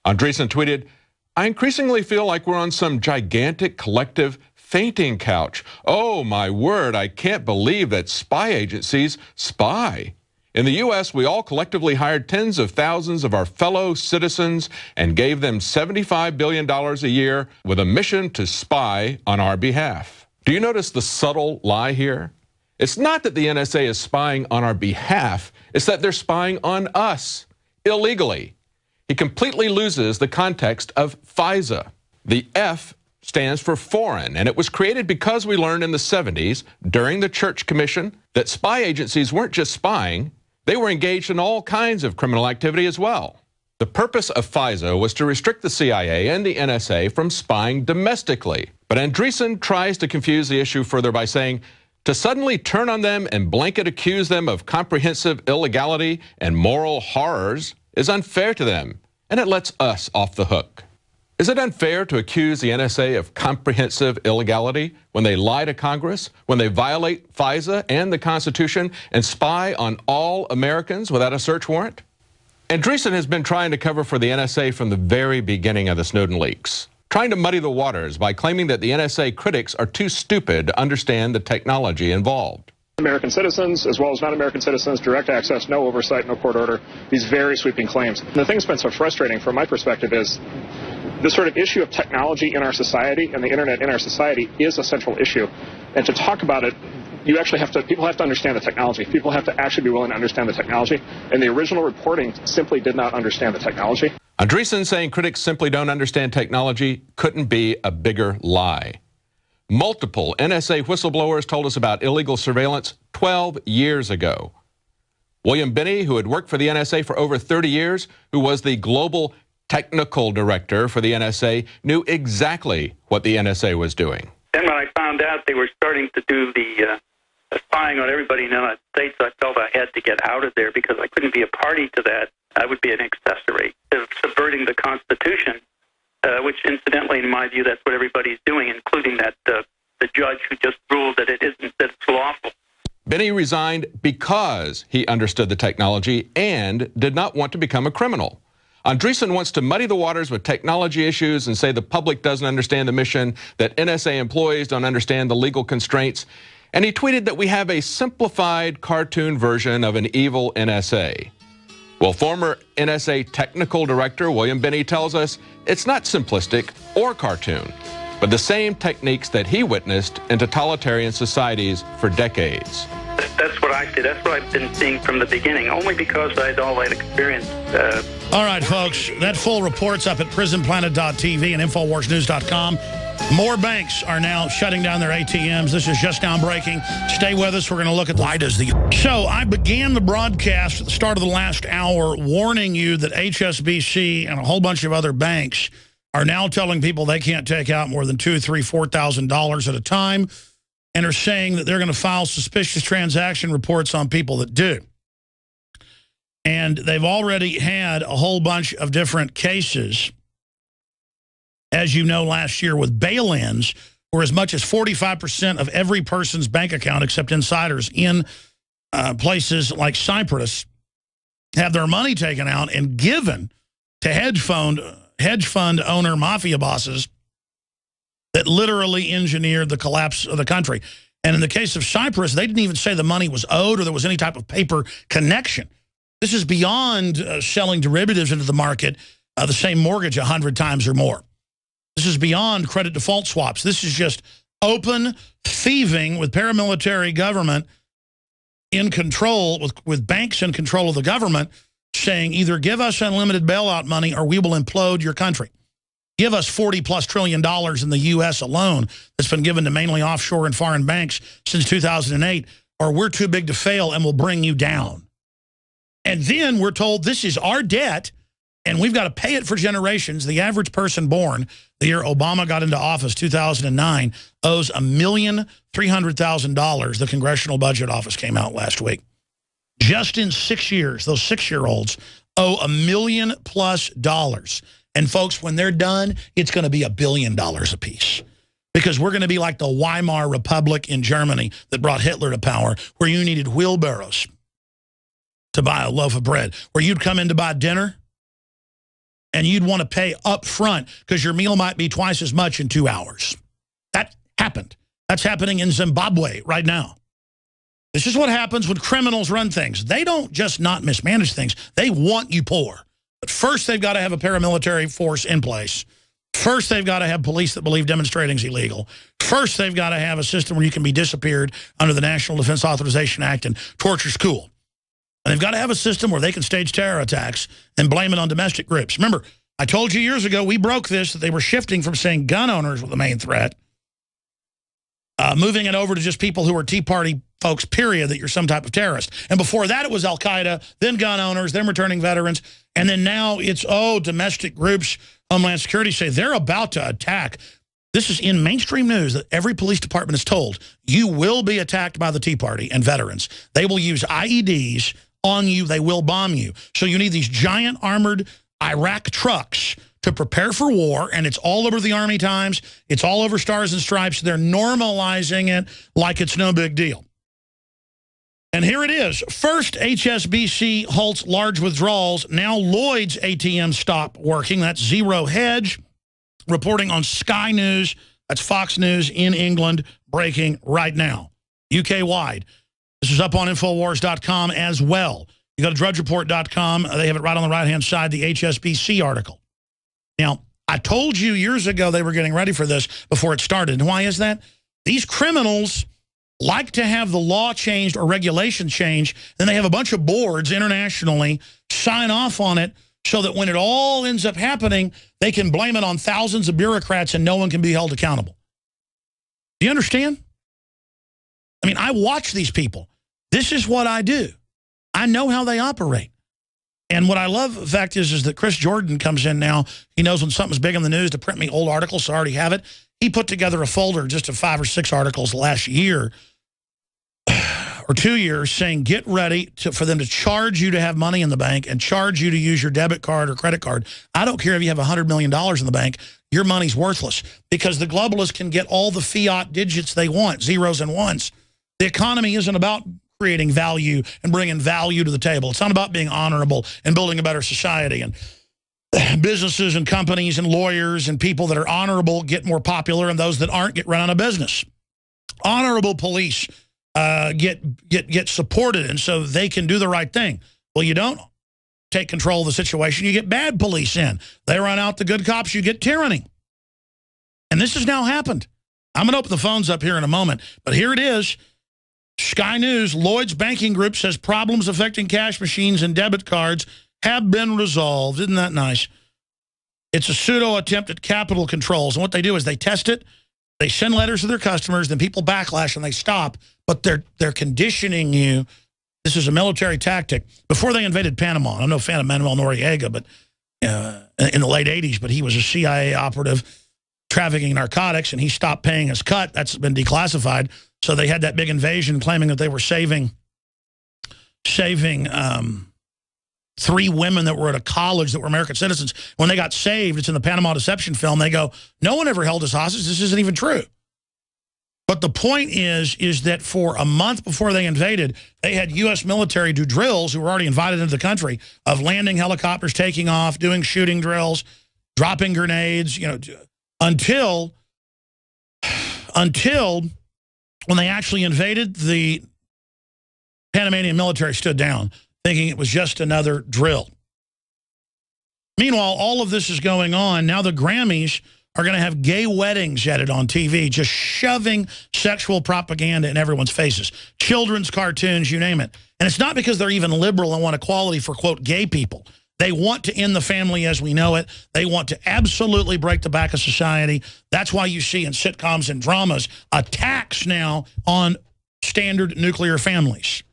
Andreessen tweeted, "I increasingly feel like we're on some gigantic collective fainting couch. Oh, my word, I can't believe that spy agencies spy. In the U.S., we all collectively hired tens of thousands of our fellow citizens and gave them $75 billion a year with a mission to spy on our behalf." Do you notice the subtle lie here? It's not that the NSA is spying on our behalf, it's that they're spying on us illegally. He completely loses the context of FISA. The F stands for foreign, and it was created because we learned in the 70s during the Church Commission that spy agencies weren't just spying, they were engaged in all kinds of criminal activity as well. The purpose of FISA was to restrict the CIA and the NSA from spying domestically. But Andreessen tries to confuse the issue further by saying, to suddenly turn on them and blanket accuse them of comprehensive illegality and moral horrors is unfair to them, and it lets us off the hook. Is it unfair to accuse the NSA of comprehensive illegality when they lie to Congress, when they violate FISA and the Constitution and spy on all Americans without a search warrant? Andreessen has been trying to cover for the NSA from the very beginning of the Snowden leaks, trying to muddy the waters by claiming that the NSA critics are too stupid to understand the technology involved. American citizens, as well as non-American citizens, direct access, no oversight, no court order, these very sweeping claims. And the thing that's been so frustrating from my perspective is the sort of issue of technology in our society and the internet in our society is a central issue. And to talk about it, people have to understand the technology. People have to actually be willing to understand the technology. And the original reporting simply did not understand the technology. Andreessen saying critics simply don't understand technology couldn't be a bigger lie. Multiple NSA whistleblowers told us about illegal surveillance 12 years ago. William Binney, who had worked for the NSA for over 30 years, who was the global technical director for the NSA, knew exactly what the NSA was doing. Then when I found out they were starting to do the spying on everybody in the United States, I felt I had to get out of there because I couldn't be a party to that. I would be an accessory to subverting the Constitution, which incidentally, in my view, that's what everybody's doing, including that the judge who just ruled that it isn't, that it's lawful. Binney resigned because he understood the technology and did not want to become a criminal. Andreessen wants to muddy the waters with technology issues and say the public doesn't understand the mission, that NSA employees don't understand the legal constraints. And he tweeted that we have a simplified cartoon version of an evil NSA. Well, former NSA technical director William Binney tells us it's not simplistic or cartoon. but the same techniques that he witnessed in totalitarian societies for decades. That's what I see. That's what I've been seeing from the beginning, only because I had all that experience. All right, folks, that full report's up at prisonplanet.tv and InfoWarsNews.com. More banks are now shutting down their ATMs. This is just now breaking. Stay with us. We're going to look at why does the... So I began the broadcast at the start of the last hour warning you that HSBC and a whole bunch of other banks are now telling people they can't take out more than $2,000, $3,000, $4,000 at a time, and are saying that they're going to file suspicious transaction reports on people that do. And they've already had a whole bunch of different cases, as you know, last year with bail-ins, where as much as 45% of every person's bank account, except insiders in places like Cyprus, have their money taken out and given to hedge fund owner mafia bosses that literally engineered the collapse of the country. And in the case of Cyprus, they didn't even say the money was owed or there was any type of paper connection. This is beyond selling derivatives into the market, the same mortgage 100 times or more. This is beyond credit default swaps. This is just open thieving with paramilitary government in control, with banks in control of the government, saying either give us unlimited bailout money or we will implode your country. Give us $40+ trillion in the U.S. alone that's been given to mainly offshore and foreign banks since 2008, or we're too big to fail and we'll bring you down. And then we're told this is our debt and we've got to pay it for generations. The average person born the year Obama got into office, 2009, owes $1,300,000. The Congressional Budget Office came out last week. Just in 6 years, those 6-year-olds owe $1 million+ dollars. And folks, when they're done, it's going to be $1 billion apiece. Because we're going to be like the Weimar Republic in Germany that brought Hitler to power, where you needed wheelbarrows to buy a loaf of bread, where you'd come in to buy dinner and you'd want to pay up front because your meal might be twice as much in 2 hours. That happened. That's happening in Zimbabwe right now. This is what happens when criminals run things. They don't just not mismanage things. They want you poor. But first, they've got to have a paramilitary force in place. First, they've got to have police that believe demonstrating is illegal. First, they've got to have a system where you can be disappeared under the National Defense Authorization Act and torture's cool. And they've got to have a system where they can stage terror attacks and blame it on domestic groups. Remember, I told you years ago, we broke this, that they were shifting from saying gun owners were the main threat, moving it over to just people who are Tea Party folks, period, that you're some type of terrorist. And before that, it was Al-Qaeda, then gun owners, then returning veterans. And then now it's, domestic groups, Homeland Security say they're about to attack. This is in mainstream news that every police department is told, you will be attacked by the Tea Party and veterans. They will use IEDs on you. They will bomb you. So you need these giant armored Iraq trucks to prepare for war, and it's all over the Army Times. It's all over Stars and Stripes. They're normalizing it like it's no big deal. And here it is. First, HSBC halts large withdrawals. Now Lloyd's ATM stop working. That's Zero Hedge reporting on Sky News. That's Fox News in England, breaking right now, UK-wide. This is up on Infowars.com as well. You go to drudgereport.com. They have it right on the right-hand side, the HSBC article. Now, I told you years ago they were getting ready for this before it started. And why is that? These criminals like to have the law changed or regulation changed. Then they have a bunch of boards internationally sign off on it so that when it all ends up happening, they can blame it on thousands of bureaucrats and no one can be held accountable. Do you understand? I mean, I watch these people. This is what I do. I know how they operate. And what I love, the fact is that Chris Jordan comes in now. He knows when something's big in the news to print me old articles, so I already have it. He put together a folder just of 5 or 6 articles last year or 2 years saying get ready for them to charge you to have money in the bank and charge you to use your debit card or credit card. I don't care if you have $100 million in the bank. Your money's worthless because the globalists can get all the fiat digits they want, zeros and ones. The economy isn't about creating value and bringing value to the table. It's not about being honorable and building a better society. And businesses and companies and lawyers and people that are honorable get more popular, and those that aren't get run out of business. Honorable police get supported, and so they can do the right thing. Well, you don't take control of the situation. You get bad police in. They run out the good cops. You get tyranny. And this has now happened. I'm going to open the phones up here in a moment, but here it is. Sky News, Lloyd's Banking Group says problems affecting cash machines and debit cards have been resolved. Isn't that nice? It's a pseudo attempt at capital controls. And what they do is they test it. They send letters to their customers. Then people backlash and they stop. But they're conditioning you. This is a military tactic. Before they invaded Panama, I'm no fan of Manuel Noriega, but in the late 80s, but he was a CIA operative trafficking narcotics, and he stopped paying his cut. That's been declassified. So they had that big invasion claiming that they were saving 3 women that were at a college that were American citizens. When they got saved, it's in the Panama Deception film, they go, no one ever held us hostage. This isn't even true. But the point is that for a month before they invaded, they had U.S. military do drills who were already invited into the country of landing helicopters, taking off, doing shooting drills, dropping grenades, until when they actually invaded, the Panamanian military stood down, thinking it was just another drill. Meanwhile, all of this is going on. Now the Grammys are going to have gay weddings added on TV, just shoving sexual propaganda in everyone's faces. Children's cartoons, you name it. And it's not because they're even liberal and want equality for, quote, gay people. They want to end the family as we know it. They want to absolutely break the back of society. That's why you see in sitcoms and dramas attacks now on standard nuclear families.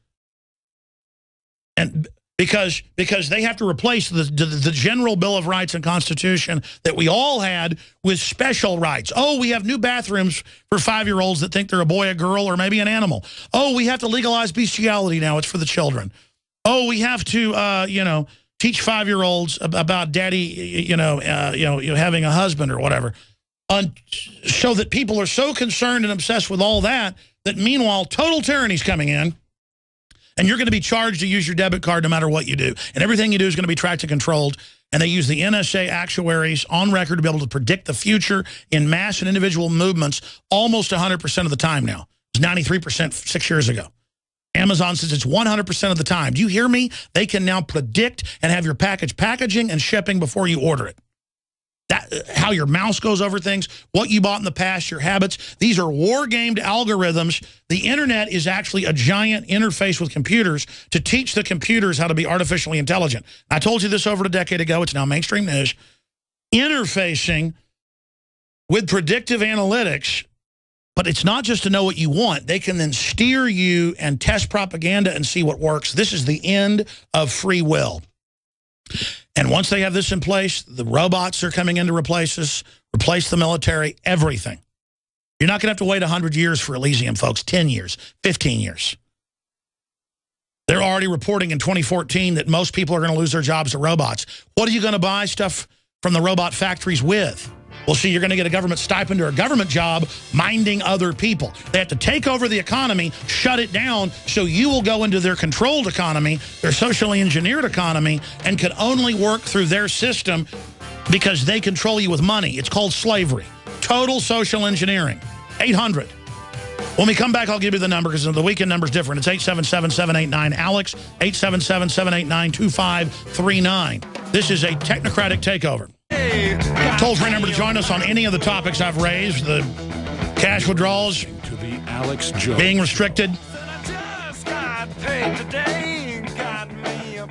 And because they have to replace the general Bill of Rights and Constitution that we all had with special rights. Oh, we have new bathrooms for 5-year-olds that think they're a boy, a girl, or maybe an animal. Oh, we have to legalize bestiality now. It's for the children. Oh, we have to, teach 5-year-olds about daddy, having a husband or whatever. So that people are so concerned and obsessed with all that meanwhile, total tyranny's coming in. And you're going to be charged to use your debit card no matter what you do. And everything you do is going to be tracked and controlled. And they use the NSA actuaries on record to be able to predict the future in mass and individual movements almost 100% of the time now. It was 93% 6 years ago. Amazon says it's 100% of the time. Do you hear me? They can now predict and have your packaging and shipping before you order it. How your mouse goes over things, what you bought in the past, your habits. These are war-gamed algorithms. The internet is actually a giant interface with computers to teach the computers how to be artificially intelligent. I told you this over a decade ago. It's now mainstream news. Interfacing with predictive analytics, but it's not just to know what you want. They can then steer you and test propaganda and see what works. This is the end of free will. And once they have this in place, the robots are coming in to replace us, replace the military, everything. You're not going to have to wait 100 years for Elysium, folks. 10 years, 15 years. They're already reporting in 2014 that most people are going to lose their jobs to robots. What are you going to buy stuff from the robot factories with? Well, see, you're going to get a government stipend or a government job minding other people. They have to take over the economy, shut it down, so you will go into their controlled economy, their socially engineered economy, and can only work through their system because they control you with money. It's called slavery. Total social engineering. 800. When we come back, I'll give you the number because the weekend number is different. It's 877-789-ALEX, 877-789-2539. This is a technocratic takeover. Toll-free number to join us on any of the topics I've raised. The cash withdrawals being restricted.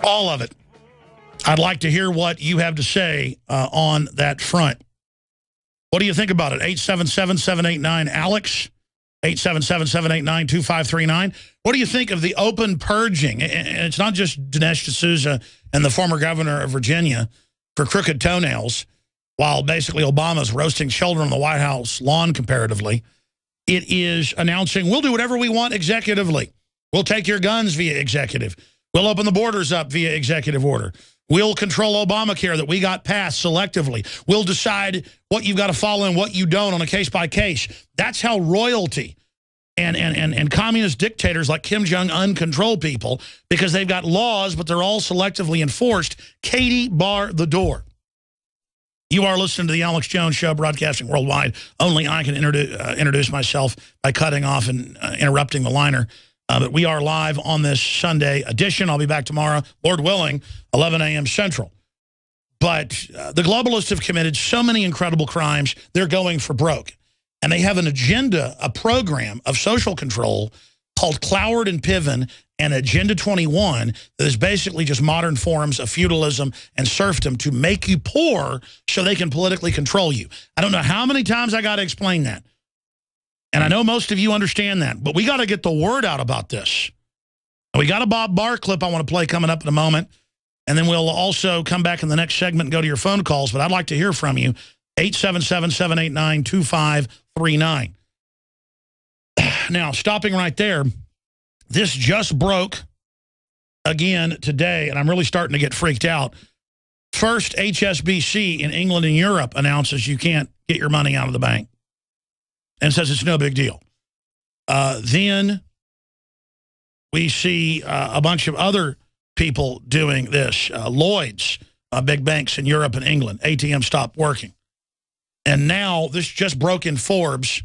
All of it. I'd like to hear what you have to say on that front. What do you think about it? 877-789-ALEX, 877-789-2539. What do you think of the open purging? And it's not just Dinesh D'Souza and the former governor of Virginia for crooked toenails, while basically Obama's roasting children on the White House lawn comparatively. It is announcing, we'll do whatever we want executively. We'll take your guns via executive. We'll open the borders up via executive order. We'll control Obamacare that we got passed selectively. We'll decide what you've got to follow and what you don't on a case-by-case. That's how royalty and communist dictators like Kim Jong-un control people, because they've got laws, but they're all selectively enforced. Katie, bar the door. You are listening to the Alex Jones Show, broadcasting worldwide. Only I can introduce myself by cutting off and interrupting the liner. But we are live on this Sunday edition. I'll be back tomorrow, Lord willing, 11 a.m. Central. But the globalists have committed so many incredible crimes, they're going for broke. And they have an agenda, a program of social control called Cloward and Piven and Agenda 21 that is basically just modern forms of feudalism and serfdom to make you poor so they can politically control you. I don't know how many times I got to explain that. And I know most of you understand that, but we got to get the word out about this. We got a Bob Barr clip I want to play coming up in a moment, and then we'll also come back in the next segment and go to your phone calls, but I'd like to hear from you, 877-789-2539. Now, stopping right there, this just broke again today, and I'm really starting to get freaked out. First, HSBC in England and Europe announces you can't get your money out of the bank and says it's no big deal. Then we see a bunch of other people doing this. Lloyd's, big banks in Europe and England, ATM stopped working. And now this just broke in Forbes.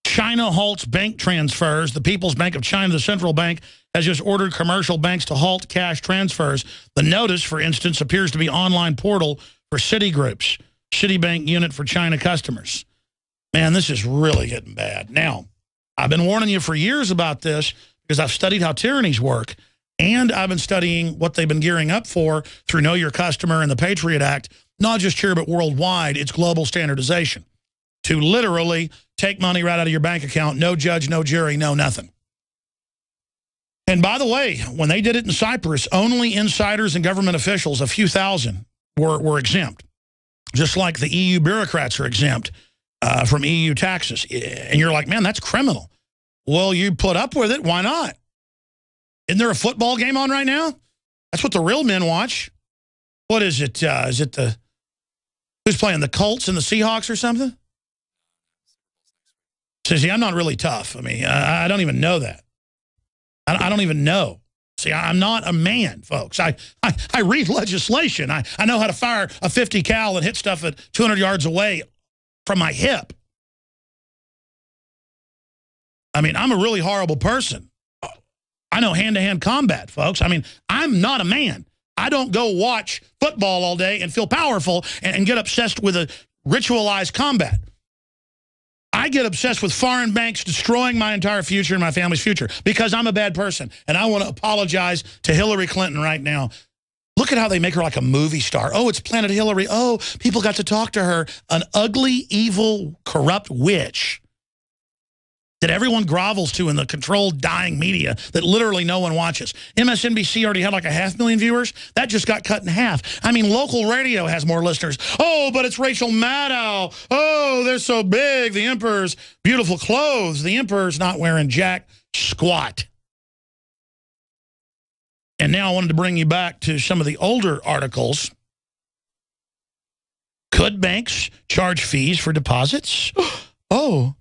China halts bank transfers. The People's Bank of China, the central bank, has just ordered commercial banks to halt cash transfers. The notice, for instance, appears to be online portal for Citigroup's Citibank unit for China customers. Man, this is really getting bad. Now, I've been warning you for years about this because I've studied how tyrannies work, and I've been studying what they've been gearing up for through Know Your Customer and the Patriot Act, not just here but worldwide. It's global standardization to literally take money right out of your bank account, no judge, no jury, no nothing. And by the way, when they did it in Cyprus, only insiders and government officials, a few thousand, were exempt, just like the EU bureaucrats are exempt from EU taxes. And you're like, man, that's criminal. Well, you put up with it. Why not? Isn't there a football game on right now? That's what the real men watch. What is it? Is it who's playing, the Colts and the Seahawks or something? So, see, I'm not really tough. I mean, I don't even know that. I don't even know. See, I'm not a man, folks. I read legislation. I know how to fire a 50 cal and hit stuff at 200 yards away from my hip. I mean, I'm a really horrible person. I know hand-to-hand combat, folks. I mean, I'm not a man. I don't go watch football all day and feel powerful and get obsessed with a ritualized combat. I get obsessed with foreign banks destroying my entire future and my family's future because I'm a bad person. And I want to apologize to Hillary Clinton right now. Look at how they make her like a movie star. Oh, it's Planet Hillary. Oh, people got to talk to her. An ugly, evil, corrupt witch that everyone grovels to in the controlled, dying media that literally no one watches. MSNBC already had like 500,000 viewers. That just got cut in half. I mean, local radio has more listeners. Oh, but it's Rachel Maddow. Oh, they're so big. The emperor's beautiful clothes. The emperor's not wearing jack squat. And now I wanted to bring you back to some of the older articles. Could banks charge fees for deposits? Oh,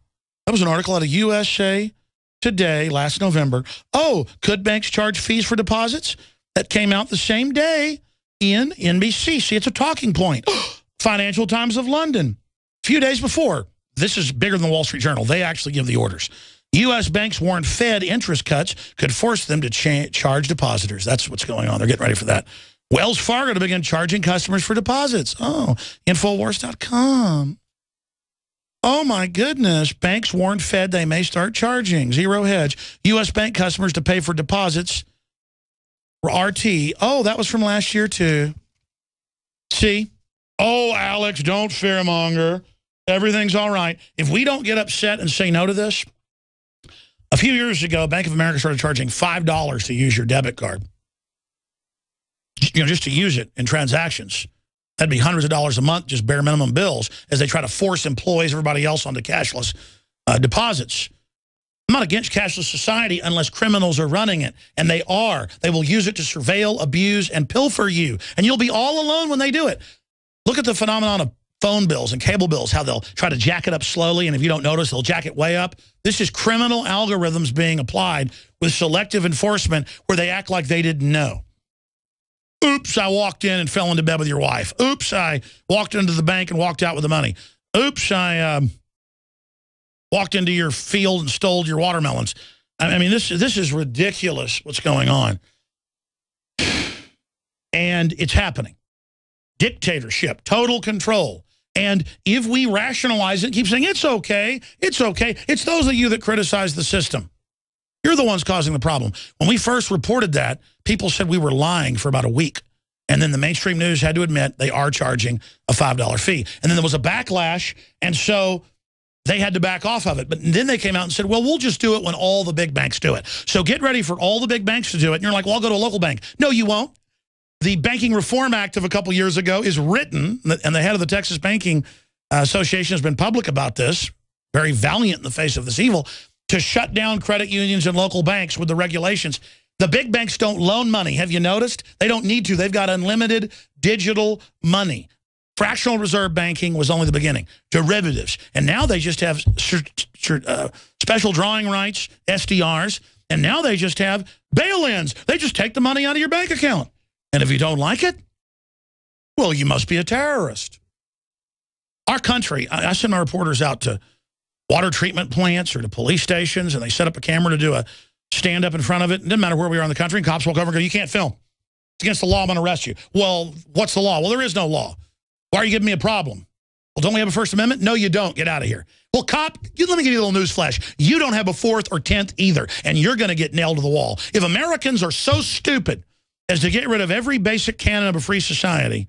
that was an article out of USA Today last November. Oh, could banks charge fees for deposits? That came out the same day in NBC. See, it's a talking point. Financial Times of London. A few days before. This is bigger than the Wall Street Journal. They actually give the orders. U.S. banks warn Fed interest cuts could force them to charge depositors. That's what's going on. They're getting ready for that. Wells Fargo to begin charging customers for deposits. Oh, Infowars.com. Oh, my goodness. Banks warned Fed they may start charging. Zero hedge. U.S. bank customers to pay for deposits. RT. Oh, that was from last year, too. See? Oh, Alex, don't fearmonger. Everything's all right. If we don't get upset and say no to this, a few years ago, Bank of America started charging $5 to use your debit card. You know, just to use it in transactions. That'd be hundreds of dollars a month, just bare minimum bills, as they try to force employees, everybody else, onto cashless deposits. I'm not against cashless society unless criminals are running it, and they are. They will use it to surveil, abuse, and pilfer you, and you'll be all alone when they do it. Look at the phenomenon of phone bills and cable bills, how they'll try to jack it up slowly, and if you don't notice, they'll jack it way up. This is criminal algorithms being applied with selective enforcement where they act like they didn't know. Oops, I walked in and fell into bed with your wife. Oops, I walked into the bank and walked out with the money. Oops, I walked into your field and stole your watermelons. I mean, this is ridiculous what's going on. And it's happening. dictatorship, total control. And if we rationalize it, keep saying, it's okay, it's okay. It's those of you that criticize the system. You're the ones causing the problem. When we first reported that, people said we were lying for about a week. And then the mainstream news had to admit they are charging a $5 fee. And then there was a backlash, and so they had to back off of it. But then they came out and said, well, we'll just do it when all the big banks do it. So get ready for all the big banks to do it. And you're like, well, I'll go to a local bank. No, you won't. The Banking Reform Act of a couple years ago is written, and the head of the Texas Banking Association has been public about this, very valiant in the face of this evil, to shut down credit unions and local banks with the regulations. The big banks don't loan money. Have you noticed? They don't need to. They've got unlimited digital money. Fractional reserve banking was only the beginning. Derivatives. And now they just have special drawing rights, SDRs, and now they just have bail-ins. They just take the money out of your bank account. And if you don't like it, well, you must be a terrorist. Our country, I send my reporters out to water treatment plants or to police stations, and they set up a camera to do a stand-up in front of it. It doesn't matter where we are in the country, and cops will come and go, you can't film. It's against the law, I'm going to arrest you. Well, what's the law? Well, there is no law. Why are you giving me a problem? Well, don't we have a First Amendment? No, you don't. Get out of here. Well, cop, let me give you a little news flash. You don't have a 4th or 10th either, and you're going to get nailed to the wall. If Americans are so stupid as to get rid of every basic canon of a free society,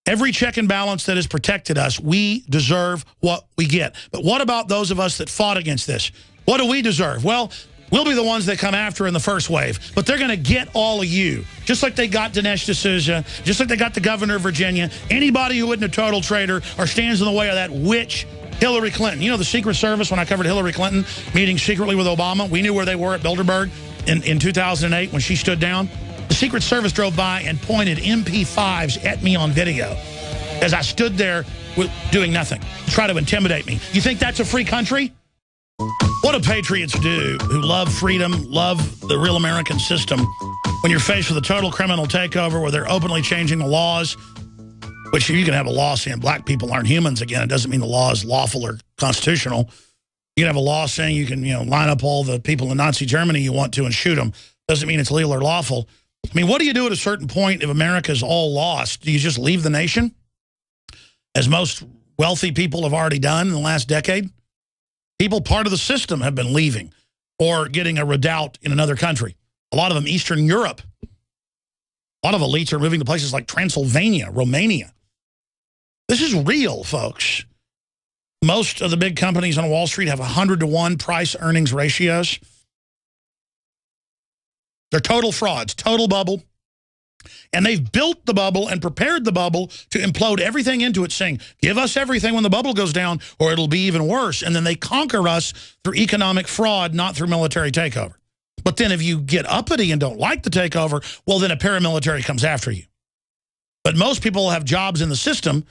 every check and balance that has protected us, we deserve what we get. But what about those of us that fought against this? What do we deserve? Well, we'll be the ones that come after in the first wave, but they're going to get all of you, just like they got Dinesh D'Souza, just like they got the governor of Virginia, anybody who isn't a total traitor or stands in the way of that witch Hillary Clinton. You know, the Secret Service, when I covered Hillary Clinton meeting secretly with Obama, we knew where they were at Bilderberg in 2008 when she stood down. The Secret Service drove by and pointed MP5s at me on video as I stood there doing nothing, try to intimidate me. You think that's a free country? What do patriots do who love freedom, love the real American system, when you're faced with a total criminal takeover where they're openly changing the laws, which you can have a law saying black people aren't humans again. It doesn't mean the law is lawful or constitutional. You can have a law saying you can, line up all the people in Nazi Germany you want to and shoot them. Doesn't mean it's legal or lawful. I mean, what do you do at a certain point if America's all lost? Do you just leave the nation, as most wealthy people have already done in the last decade? People part of the system have been leaving or getting a redoubt in another country. A lot of them Eastern Europe. A lot of elites are moving to places like Transylvania, Romania. This is real, folks. Most of the big companies on Wall Street have 100-to-1 price-earnings ratios. They're total frauds, total bubble. And they've built the bubble and prepared the bubble to implode everything into it, saying, give us everything when the bubble goes down or it'll be even worse. And then they conquer us through economic fraud, not through military takeover. But then if you get uppity and don't like the takeover, well, then a paramilitary comes after you. But most people have jobs in the system.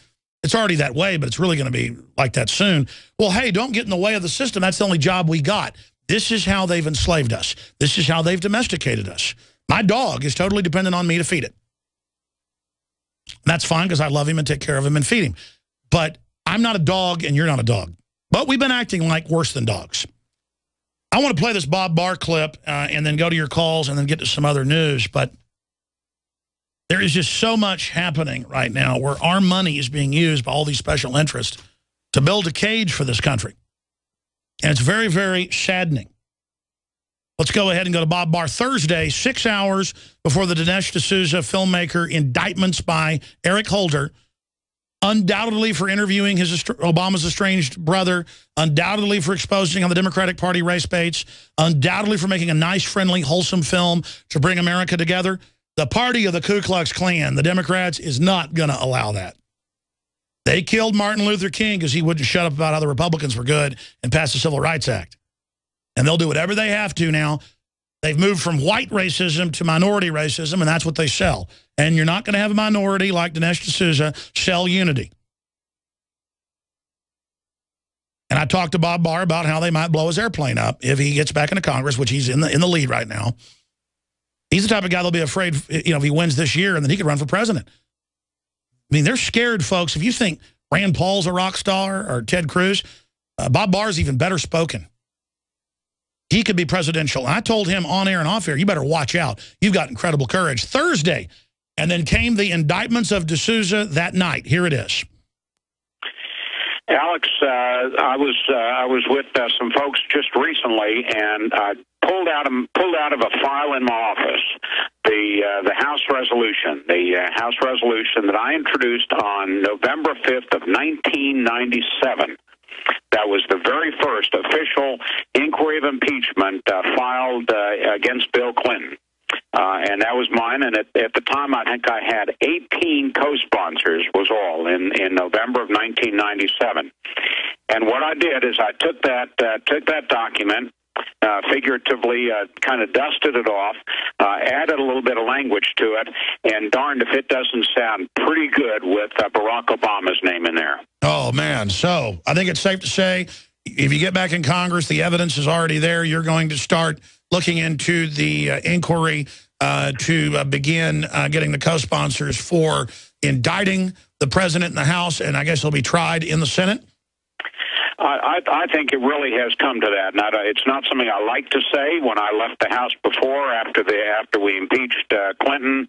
It's already that way, but it's really going to be like that soon. Well, hey, don't get in the way of the system. That's the only job we got. This is how they've enslaved us. This is how they've domesticated us. My dog is totally dependent on me to feed it. And that's fine because I love him and take care of him and feed him. But I'm not a dog and you're not a dog. But we've been acting like worse than dogs. I want to play this Bob Barr clip and then go to your calls and then get to some other news. But there is just so much happening right now where our money is being used by all these special interests to build a cage for this country. And it's very, very saddening. Let's go ahead and go to Bob Barr. Thursday, 6 hours before the Dinesh D'Souza filmmaker indictments by Eric Holder, undoubtedly for interviewing Obama's estranged brother, undoubtedly for exposing how the Democratic Party race baits, undoubtedly for making a nice, friendly, wholesome film to bring America together. The party of the Ku Klux Klan, the Democrats, is not going to allow that. They killed Martin Luther King because he wouldn't shut up about how the Republicans were good and pass the Civil Rights Act. And they'll do whatever they have to now. They've moved from white racism to minority racism, and that's what they sell. And you're not going to have a minority like Dinesh D'Souza sell unity. And I talked to Bob Barr about how they might blow his airplane up if he gets back into Congress, which he's in the lead right now. He's the type of guy that'll be afraid, if he wins this year, and then he could run for president. I mean, they're scared, folks. If you think Rand Paul's a rock star or Ted Cruz, Bob Barr's even better spoken. He could be presidential. And I told him on air and off air, you better watch out. You've got incredible courage. Thursday, And then came the indictments of D'Souza that night. Here it is. Alex, I was with some folks just recently, and pulled out of a file in my office the House resolution, that I introduced on November 5th of 1997. That was the very first official inquiry of impeachment filed against Bill Clinton. And that was mine, and at the time I think I had 18 co-sponsors was all in November of 1997. And what I did is I took that document, figuratively kind of dusted it off, added a little bit of language to it, and darned if it doesn't sound pretty good with Barack Obama's name in there. Oh, man. So I think it's safe to say if you get back in Congress, the evidence is already there. You're going to start looking into the inquiry to begin getting the co-sponsors for indicting the president in the House, and I guess he'll be tried in the Senate. I think it really has come to that. Now, it's not something I like to say. When I left the House before, after we impeached Clinton,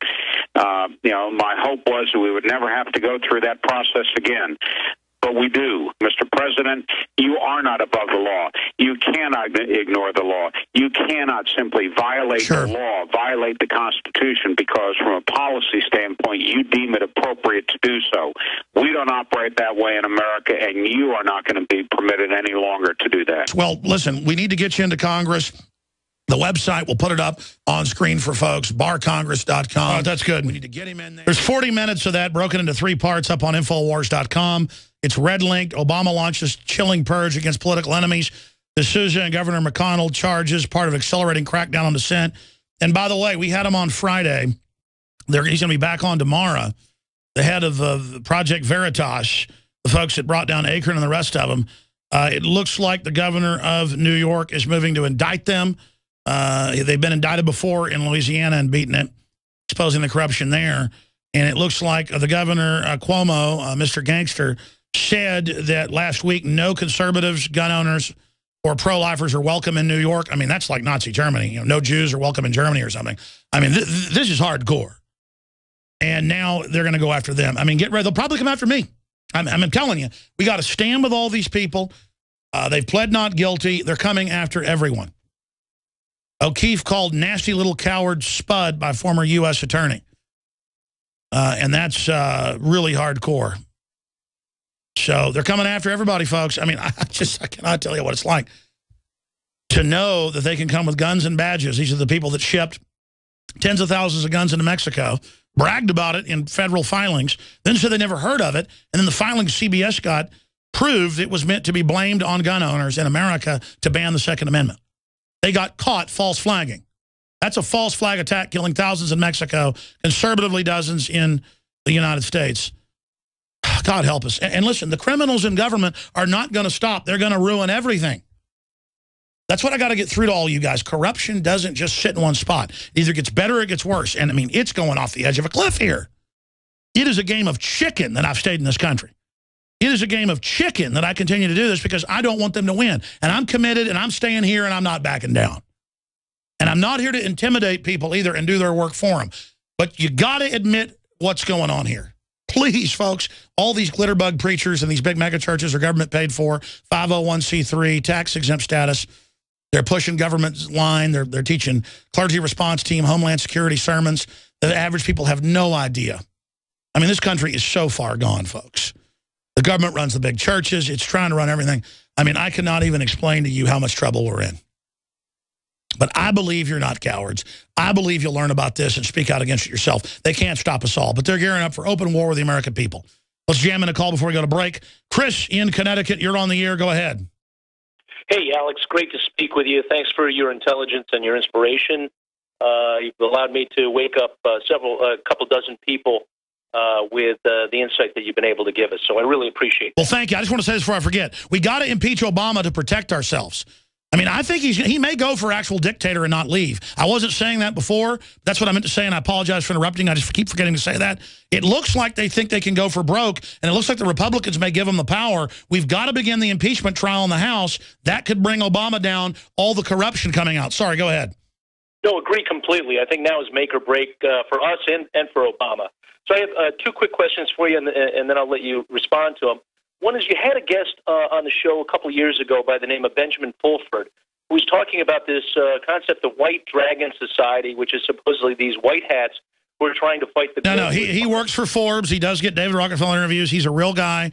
my hope was that we would never have to go through that process again. But we do. Mr. President, you are not above the law. You cannot ignore the law. You cannot simply violate the law, violate the Constitution, because from a policy standpoint, you deem it appropriate to do so. We don't operate that way in America, and you are not going to be permitted any longer to do that. Well, listen, we need to get you into Congress. The website, we'll put it up on screen for folks, barcongress.com. Oh, that's good. We need to get him in there. There's 40 minutes of that broken into 3 parts up on Infowars.com. It's red-linked. Obama launches chilling purge against political enemies. D'Souza and Governor McDonnell charges, part of accelerating crackdown on dissent. And by the way, we had him on Friday. He's going to be back on tomorrow. The head of Project Veritas, the folks that brought down Akron and the rest of them. It looks like the governor of New York is moving to indict them. They've been indicted before in Louisiana and beaten it, exposing the corruption there. And it looks like the governor, Cuomo, Mr. Gangster, said that last week no conservatives, gun owners, or pro-lifers are welcome in New York. I mean, that's like Nazi Germany. No Jews are welcome in Germany or something. I mean, this is hardcore. And now they're going to go after them. I mean, get ready. They'll probably come after me. I'm telling you, we got to stand with all these people. They've pled not guilty. They're coming after everyone. O'Keefe called nasty little coward spud by former U.S. attorney. And that's really hardcore. So they're coming after everybody, folks. I mean, I cannot tell you what it's like to know that they can come with guns and badges. These are the people that shipped tens of thousands of guns into Mexico, bragged about it in federal filings, then said they never heard of it. And then the filings CBS got proved it was meant to be blamed on gun owners in America to ban the Second Amendment. They got caught false flagging. That's a false flag attack, killing thousands in Mexico, conservatively dozens in the United States. God help us. And listen, the criminals in government are not going to stop. They're going to ruin everything. That's what I got to get through to all you guys. Corruption doesn't just sit in one spot. It either gets better or it gets worse. And, I mean, it's going off the edge of a cliff here. It is a game of chicken that I've stayed in this country. It is a game of chicken that I continue to do this because I don't want them to win. And I'm committed, and I'm staying here, and I'm not backing down. And I'm not here to intimidate people either and do their work for them. But you got to admit what's going on here. Please, folks, all these glitterbug preachers and these big mega churches are government paid for, 501c3, tax-exempt status. They're pushing government line. They're teaching clergy response team, homeland security sermons. The average people have no idea. I mean, this country is so far gone, folks. The government runs the big churches. It's trying to run everything. I mean, I cannot even explain to you how much trouble we're in. But I believe you're not cowards. I believe you'll learn about this and speak out against it yourself. They can't stop us all, but they're gearing up for open war with the American people. Let's jam in a call before we go to break. Chris in Connecticut, you're on the air. Go ahead. Hey, Alex, great to speak with you. Thanks for your intelligence and your inspiration. You've allowed me to wake up a couple dozen people with the insight that you've been able to give us. So I really appreciate that. Well, thank you. I just want to say this before I forget. We got to impeach Obama to protect ourselves. I mean, I think he may go for actual dictator and not leave. I wasn't saying that before. That's what I meant to say, and I apologize for interrupting. I just keep forgetting to say that. It looks like they think they can go for broke, and it looks like the Republicans may give them the power. We've got to begin the impeachment trial in the House. That could bring Obama down, all the corruption coming out. Sorry, go ahead. No, agree completely. I think now is make or break for us and for Obama. So I have two quick questions for you, and then I'll let you respond to them. One is, you had a guest on the show a couple years ago by the name of Benjamin Fulford, who was talking about this concept of white dragon society, which is supposedly these white hats who are trying to fight the... No, he works for Forbes. He does get David Rockefeller interviews. He's a real guy.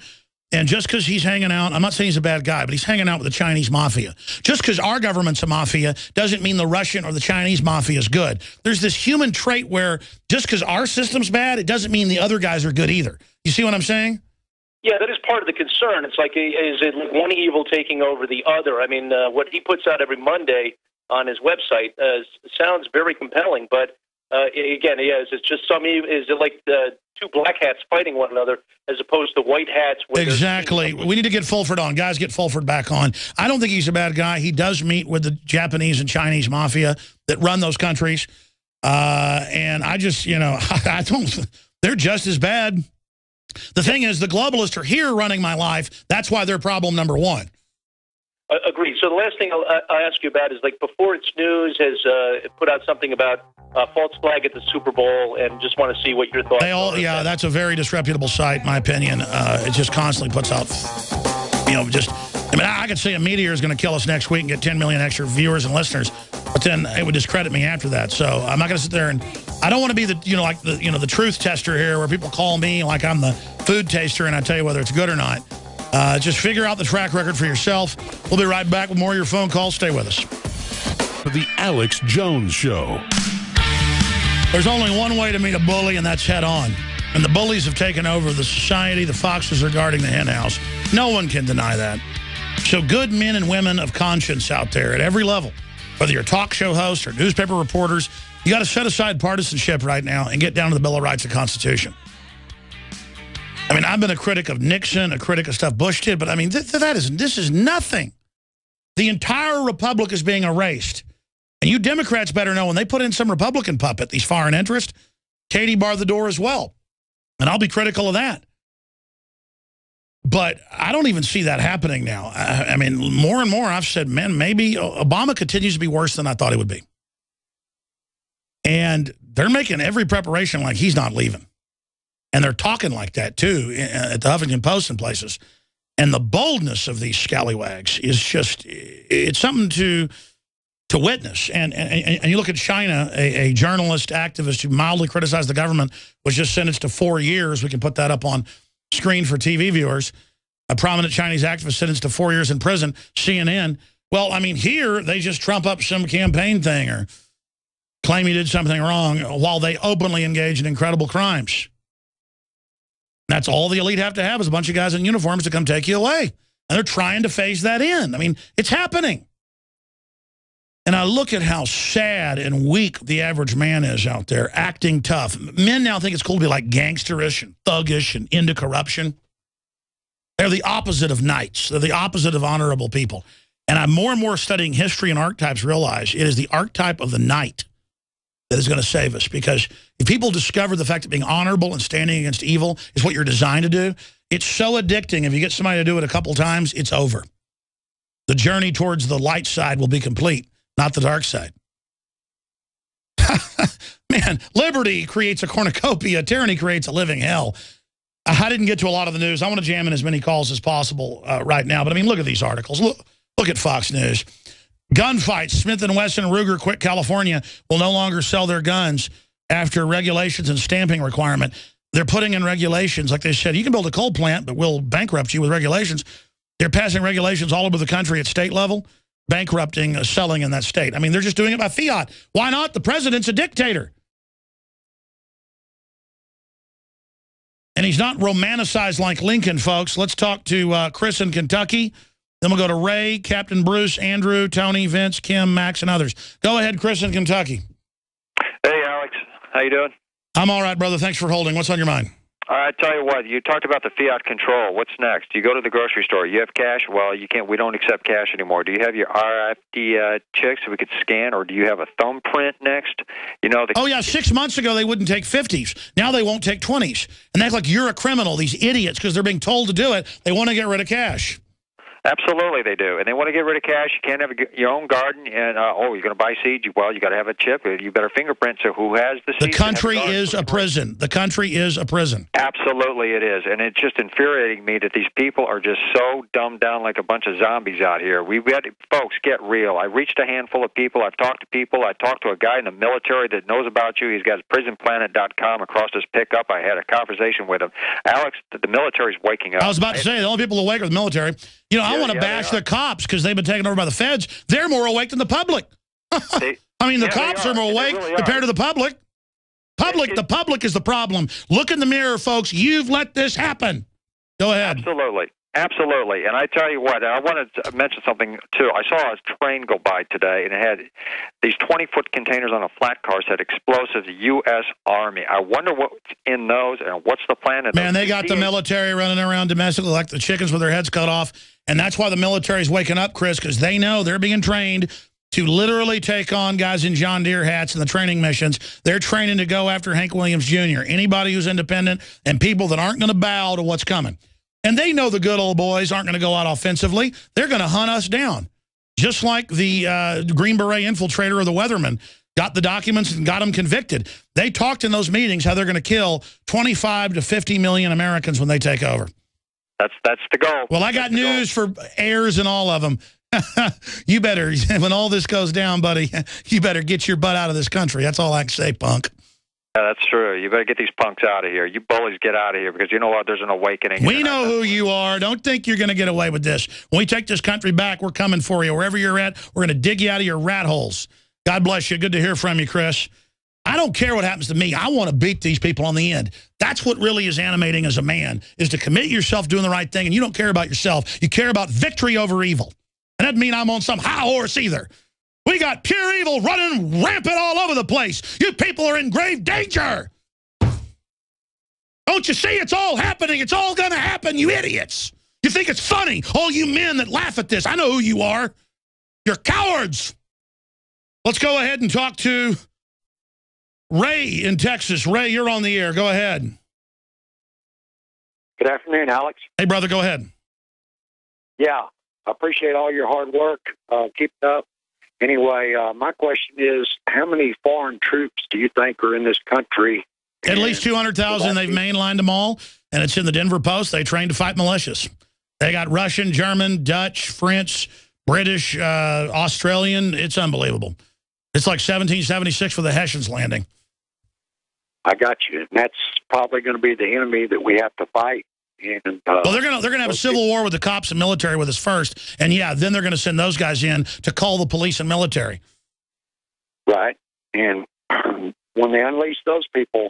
And just because he's hanging out, I'm not saying he's a bad guy, but he's hanging out with the Chinese mafia. Just because our government's a mafia doesn't mean the Russian or the Chinese mafia is good. There's this human trait where just because our system's bad, it doesn't mean the other guys are good either. You see what I'm saying? Yeah, that is part of the concern. It's like, is it like one evil taking over the other? I mean, what he puts out every Monday on his website sounds very compelling, but again, is it just is it like two black hats fighting one another as opposed to white hats? Exactly. We need to get Fulford on. Guys, get Fulford back on. I don't think he's a bad guy. He does meet with the Japanese and Chinese mafia that run those countries. And I just, they're just as bad. The thing is, the globalists are here running my life. That's why they're problem number one. Agreed. So the last thing I'll ask you about is, like, Before It's News has put out something about false flag at the Super Bowl, and just want to see what your thoughts are. Yeah, that's a very disreputable site, in my opinion. It just constantly puts out, I could say a meteor is going to kill us next week and get 10 million extra viewers and listeners, but then it would discredit me after that. So I'm not going to sit there and I don't want to be the truth tester here, where people call me like I'm the food taster and I tell you whether it's good or not. Just figure out the track record for yourself. We'll be right back with more of your phone calls. Stay with us. The Alex Jones Show. There's only one way to meet a bully, and that's head on. And the bullies have taken over the society. The foxes are guarding the hen house. No one can deny that. So good men and women of conscience out there at every level, whether you're a talk show host or newspaper reporters, you got to set aside partisanship right now and get down to the Bill of Rights and Constitution. I mean, I've been a critic of Nixon, a critic of stuff Bush did, but I mean, this is nothing. The entire republic is being erased. And you Democrats better know when they put in some Republican puppet, these foreign interests, Katie barred the door as well. And I'll be critical of that. But I don't even see that happening now. I mean, more and more I've said, man, maybe Obama continues to be worse than I thought he would be. And they're making every preparation like he's not leaving. And they're talking like that, too, at the Huffington Post and places. And the boldness of these scallywags is just, it's something to witness. And you look at China, a journalist, activist who mildly criticized the government was just sentenced to 4 years. We can put that up on screen for TV viewers. A prominent Chinese activist sentenced to 4 years in prison, CNN. Well, I mean, here they just trump up some campaign thing or claim he did something wrong while they openly engage in incredible crimes. That's all the elite have to have is a bunch of guys in uniforms to come take you away. And they're trying to phase that in. I mean, it's happening. And I look at how sad and weak the average man is out there, acting tough. Men now think it's cool to be like gangsterish and thuggish and into corruption. They're the opposite of knights. They're the opposite of honorable people. And I'm more and more studying history and archetypes realize it is the archetype of the knight that is going to save us. Because if people discover the fact that being honorable and standing against evil is what you're designed to do, it's so addicting. If you get somebody to do it a couple times, it's over. The journey towards the light side will be complete, not the dark side. Man, liberty creates a cornucopia. Tyranny creates a living hell. I didn't get to a lot of the news. I want to jam in as many calls as possible right now. But, I mean, look at these articles. Look at Fox News. Gunfights. Smith & Wesson Ruger quit California will no longer sell their guns after regulations and stamping requirement. They're putting in regulations. Like they said, you can build a coal plant, but we'll bankrupt you with regulations. They're passing regulations all over the country at state level, bankrupting selling in that state. I mean, they're just doing it by fiat. Why not? The president's a dictator. And he's not romanticized like Lincoln, folks. Let's talk to Chris in Kentucky. Then we'll go to Ray, Captain Bruce, Andrew, Tony, Vince, Kim, Max, and others. Go ahead, Chris in Kentucky. Hey, Alex. How you doing? I'm all right, brother. Thanks for holding. What's on your mind? All right, tell you what. You talked about the fiat control. What's next? You go to the grocery store. You have cash? Well, you can't. We don't accept cash anymore. Do you have your RFID chip so we could scan, or do you have a thumbprint next? You know. Oh yeah, 6 months ago they wouldn't take 50s. Now they won't take 20s, and they act like you're a criminal. These idiots, because they're being told to do it. They want to get rid of cash. Absolutely, they do, and they want to get rid of cash. You can't have your own garden, and you're going to buy seeds. Well, you got to have a chip. You better fingerprint. So who has the seeds? The country is a prison. The country is a prison. Absolutely, it is, and it's just infuriating me that these people are just so dumbed down like a bunch of zombies out here. We've got folks get real. I reached a handful of people. I've talked to people. I talked to a guy in the military that knows about you. He's got Prisonplanet.com across his pickup. I had a conversation with him. Alex, the military's waking up. I was about to say the only people awake are the military. You know, I want to bash the cops because they've been taken over by the feds. They're more awake than the public. I mean, the cops are more awake compared to the public. The public is the problem. Look in the mirror, folks. You've let this happen. Go ahead. Absolutely. Absolutely. And I tell you what, I wanted to mention something, too. I saw a train go by today, and it had these 20-foot containers on a flat car said explosives, U.S. Army. I wonder what's in those and what's the plan. Man, they got the military running around domestically like the chickens with their heads cut off. And that's why the military's waking up, Chris, because they know they're being trained to literally take on guys in John Deere hats in the training missions. They're training to go after Hank Williams Jr., anybody who's independent, and people that aren't going to bow to what's coming. And they know the good old boys aren't going to go out offensively. They're going to hunt us down. Just like the Green Beret infiltrator or the weatherman got the documents and got them convicted. They talked in those meetings how they're going to kill 25 to 50 million Americans when they take over. That's the goal. Well, I got news for heirs and all of them. You better, when all this goes down, buddy, you better get your butt out of this country. That's all I can say, punk. Yeah, that's true. You better get these punks out of here. You bullies get out of here because you know what? There's an awakening. We know who you are. Don't think you're going to get away with this. When we take this country back, we're coming for you. Wherever you're at, we're going to dig you out of your rat holes. God bless you. Good to hear from you, Chris. I don't care what happens to me. I want to beat these people on the end. That's what really is animating as a man, is to commit yourself doing the right thing, and you don't care about yourself. You care about victory over evil. And that doesn't mean I'm on some high horse either. We got pure evil running rampant all over the place. You people are in grave danger. Don't you see it's all happening? It's all going to happen, you idiots. You think it's funny, all you men that laugh at this. I know who you are. You're cowards. Let's go ahead and talk to Ray in Texas. Ray, you're on the air. Go ahead. Good afternoon, Alex. Hey, brother, go ahead. Yeah, I appreciate all your hard work. Keep it up. Anyway, my question is, how many foreign troops do you think are in this country? At least 200,000. They've mainlined them all, and it's in the Denver Post. They trained to fight militias. They got Russian, German, Dutch, French, British, Australian. It's unbelievable. It's like 1776 for the Hessians landing. I got you. And that's probably going to be the enemy that we have to fight. And, well, they're gonna have a civil war with the cops and military with us first, and yeah, then they're going to send those guys in to call the police and military. Right, and when they unleash those people,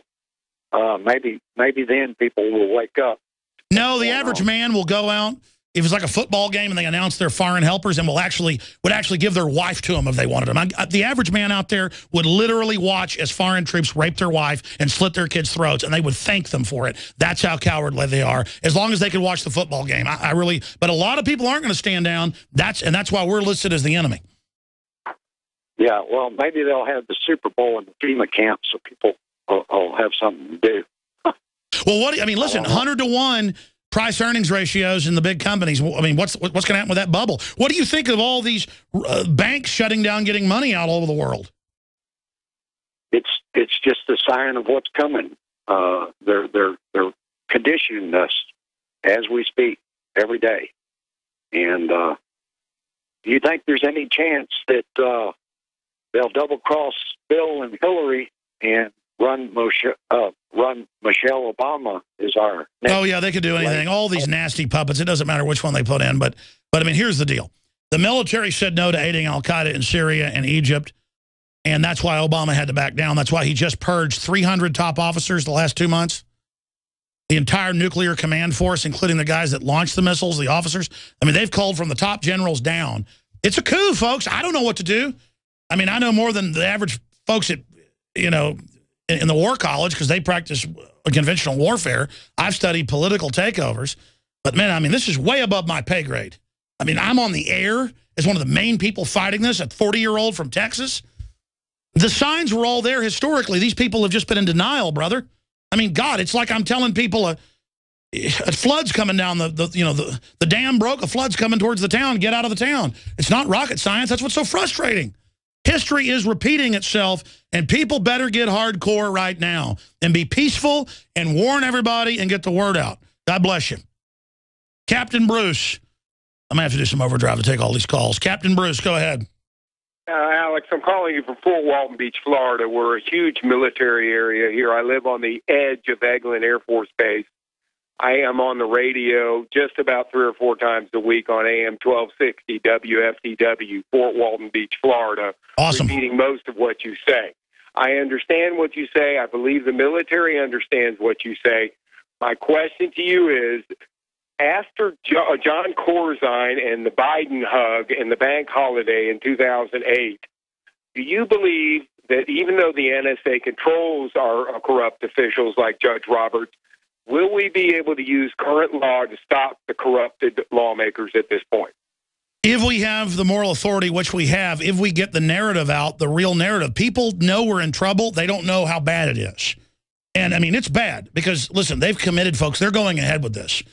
maybe then people will wake up. No, the average man will go out. If it's like a football game and they announce they're foreign helpers, and would actually give their wife to them if they wanted them. The average man out there would literally watch as foreign troops rape their wife and slit their kids' throats, and they would thank them for it. That's how cowardly they are. As long as they could watch the football game, but a lot of people aren't going to stand down. That's why we're listed as the enemy. Yeah, well, maybe they'll have the Super Bowl in the FEMA camp, so people will have something to do. Well, listen, 100 to 1. Price earnings ratios in the big companies. I mean, what's going to happen with that bubble? What do you think of all these banks shutting down, getting money out all over the world? It's just a sign of what's coming. They're conditioning us as we speak every day. And do you think there's any chance that they'll double cross Bill and Hillary and run Michelle Obama is our next. Oh, yeah, they could do anything. All these nasty puppets. It doesn't matter which one they put in. But I mean, here's the deal. The military said no to aiding al-Qaeda in Syria and Egypt, and that's why Obama had to back down. That's why he just purged 300 top officers the last 2 months. The entire nuclear command force, including the guys that launched the missiles, the officers. I mean, they've called from the top generals down. It's a coup, folks. I don't know what to do. I mean, I know more than the average folks at, in the war college, because they practice conventional warfare. I've studied political takeovers. But, man, I mean, this is way above my pay grade. I mean, I'm on the air as one of the main people fighting this, a 40-year-old from Texas. The signs were all there historically. These people have just been in denial, brother. I mean, God, it's like I'm telling people A flood's coming down the dam broke. A flood's coming towards the town. Get out of the town. It's not rocket science. That's what's so frustrating. History is repeating itself, and people better get hardcore right now and be peaceful and warn everybody and get the word out. God bless you. Captain Bruce. I'm going to have to do some overdrive to take all these calls. Captain Bruce, go ahead. Alex, I'm calling you from Fort Walton Beach, Florida. We're a huge military area here. I live on the edge of Eglin Air Force Base. I am on the radio just about 3 or 4 times a week on AM 1260 WFTW, Fort Walton Beach, Florida. Awesome. Repeating most of what you say. I understand what you say. I believe the military understands what you say. My question to you is, after John Corzine and the Biden hug and the bank holiday in 2008, do you believe that even though the NSA controls our corrupt officials like Judge Roberts, will we be able to use current law to stop the corrupted lawmakers at this point? If we have the moral authority, which we have, if we get the narrative out, the real narrative, people know we're in trouble. They don't know how bad it is. And, I mean, it's bad because, listen, they've committed, folks. They're going ahead with this.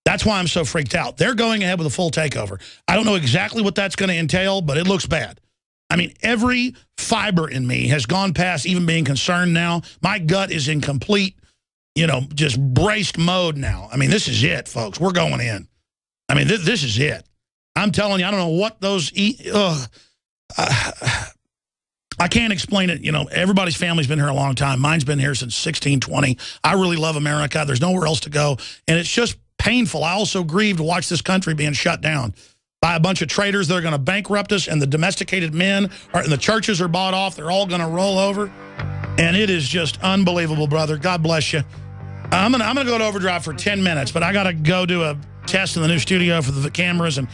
That's why I'm so freaked out. They're going ahead with a full takeover. I don't know exactly what that's going to entail, but it looks bad. I mean, every fiber in me has gone past even being concerned now. My gut is in complete, just braced mode now. I mean, this is it, folks. We're going in. I mean, this is it. I'm telling you, I don't know what those... I can't explain it. Everybody's family's been here a long time. Mine's been here since 1620. I really love America. There's nowhere else to go. And it's just painful. I also grieve to watch this country being shut down by a bunch of traitors that are going to bankrupt us, and the domesticated men and the churches are bought off. They're all going to roll over. And it is just unbelievable, brother. God bless you. I'm gonna go to overdrive for 10 minutes, but I got to go do a test in the new studio for the cameras and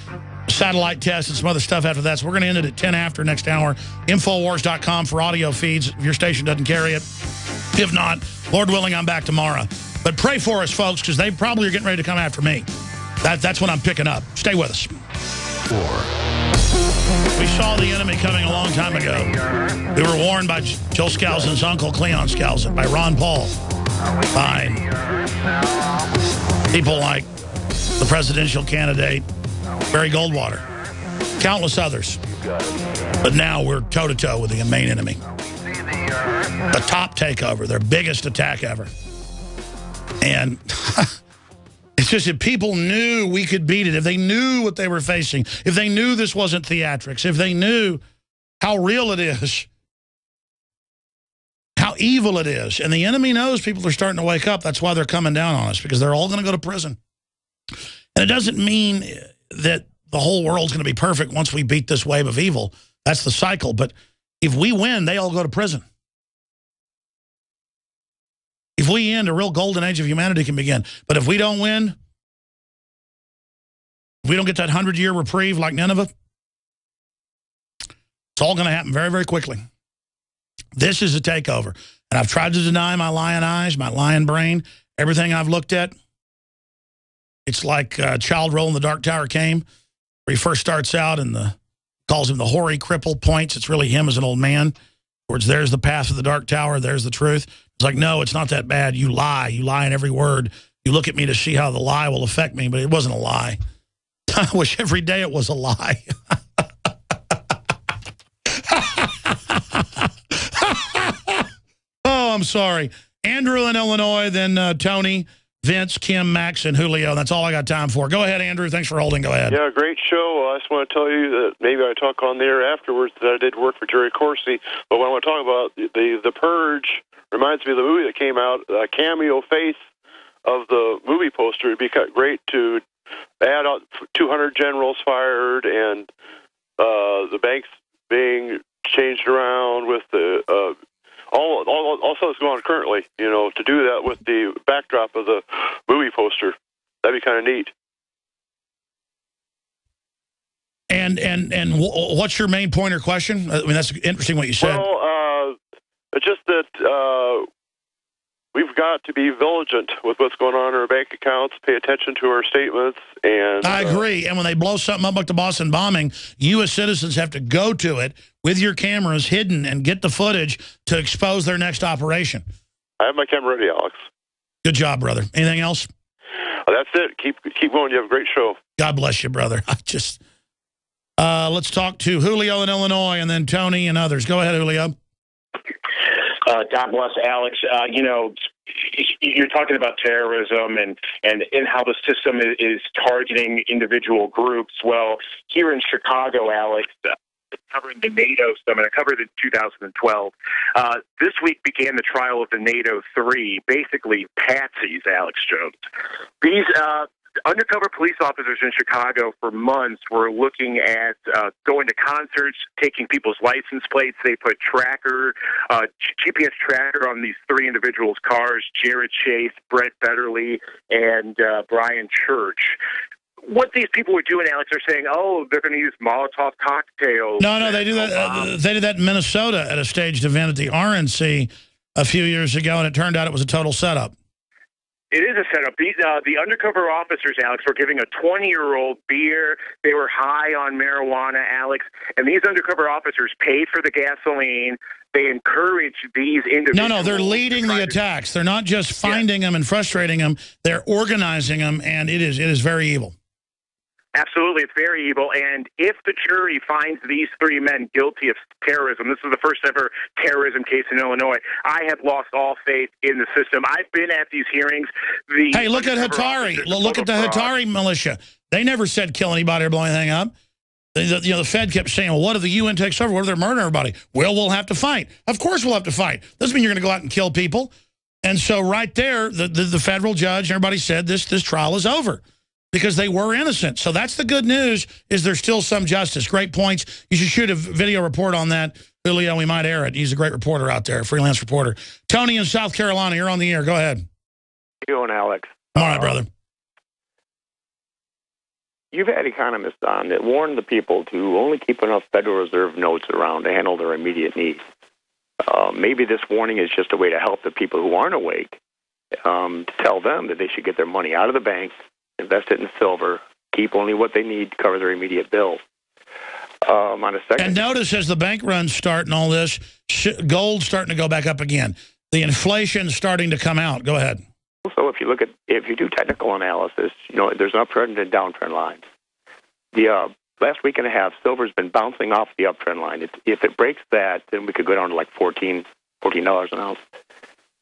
satellite tests and some other stuff after that. So we're going to end it at 10 after next hour. Infowars.com for audio feeds if your station doesn't carry it. If not, Lord willing, I'm back tomorrow. But pray for us, folks, because they probably are getting ready to come after me. That's what I'm picking up. Stay with us. We saw the enemy coming a long time ago. We were warned by Joe Skousen's uncle, Cleon Skousen, by Ron Paul, by people like the presidential candidate, Barry Goldwater, countless others. But now we're toe-to-toe with the main enemy. The top takeover, their biggest attack ever. And it's just if people knew we could beat it, if they knew what they were facing, if they knew this wasn't theatrics, if they knew how real it is, how evil it is. And the enemy knows people are starting to wake up. That's why they're coming down on us, because they're all going to go to prison. And it doesn't mean that the whole world's going to be perfect once we beat this wave of evil. That's the cycle. But if we win, they all go to prison. If we end, a real golden age of humanity can begin. But if we don't win, if we don't get that 100-year reprieve like Nineveh, it's all going to happen very, very quickly. This is a takeover. And I've tried to deny my lion eyes, my lion brain, everything I've looked at. It's like a child rolling the Dark Tower came, where he first starts out and calls him the hoary cripple, points. It's really him as an old man. Towards there's the path of the Dark Tower, there's the truth. It's like, no, it's not that bad. You lie in every word. You look at me to see how the lie will affect me, but it wasn't a lie. I wish every day it was a lie. Oh, I'm sorry. Andrew in Illinois, then Tony, Vince, Kim, Max, and Julio. That's all I got time for. Go ahead, Andrew. Thanks for holding. Go ahead. Yeah, great show. I just want to tell you that maybe I talk on the air afterwards that I did work for Jerry Corsi. But what I want to talk about, the Purge reminds me of the movie that came out, a cameo face of the movie poster. It'd be great to add out 200 generals fired and the banks being changed around with the all stuff that's going on currently, to do that with the backdrop of the movie poster. That'd be kind of neat. And what's your main point or question? I mean, that's interesting what you said. Well, it's just that we've got to be vigilant with what's going on in our bank accounts, pay attention to our statements. And I agree. And when they blow something up like the Boston bombing, you as citizens have to go to it with your cameras hidden and get the footage to expose their next operation. I have my camera ready, Alex. Good job, brother. Anything else? That's it. Keep going. You have a great show. God bless you, brother. Let's talk to Julio in Illinois and then Tony and others. Go ahead, Julio. God bless Alex. You're talking about terrorism and how the system is targeting individual groups. Well, here in Chicago, Alex, covering the NATO summit, I covered it in 2012. This week began the trial of the NATO 3, basically patsies, Alex Jones. These undercover police officers in Chicago for months were looking at going to concerts, taking people's license plates. They put GPS tracker on these 3 individuals' cars, Jared Chase, Brett Betterly, and Brian Church. What these people were doing, Alex, are saying, oh, they're going to use Molotov cocktails. No, they do that. They did that in Minnesota at a staged event at the RNC a few years ago, and it turned out it was a total setup. It is a setup. The undercover officers, Alex, were giving a 20-year-old beer. They were high on marijuana, Alex. And these undercover officers paid for the gasoline. They encouraged these individuals. No, they're leading the attacks. They're not just finding them and frustrating them. They're organizing them, and it is very evil. Absolutely, it's very evil. And if the jury finds these 3 men guilty of terrorism, this is the first ever terrorism case in Illinois, I have lost all faith in the system. I've been at these hearings. Hey, look at Hatari. Look at the Hatari militia. They never said kill anybody or blow anything up. The Fed kept saying, well, what if the UN takes over? What if they're murdering everybody? Well, we'll have to fight. Of course we'll have to fight. Doesn't mean you're going to go out and kill people. And so right there, the federal judge, everybody said this trial is over, because they were innocent. So that's the good news, is there's still some justice. Great points. You should shoot a video report on that, Julio. We might air it. He's a great reporter out there, freelance reporter. Tony in South Carolina, you're on the air. Go ahead. How you doing, Alex? All right, brother. You've had economists on that warn the people to only keep enough Federal Reserve notes around to handle their immediate needs. Maybe this warning is just a way to help the people who aren't awake, to tell them that they should get their money out of the bank, invest it in silver, keep only what they need to cover their immediate bills. And notice as the bank runs start and all this, gold's starting to go back up again. The inflation's starting to come out. Go ahead. So if you do technical analysis, there's an uptrend and downtrend lines. The last week and a half, silver's been bouncing off the uptrend line. If it breaks that, then we could go down to like $14 an ounce.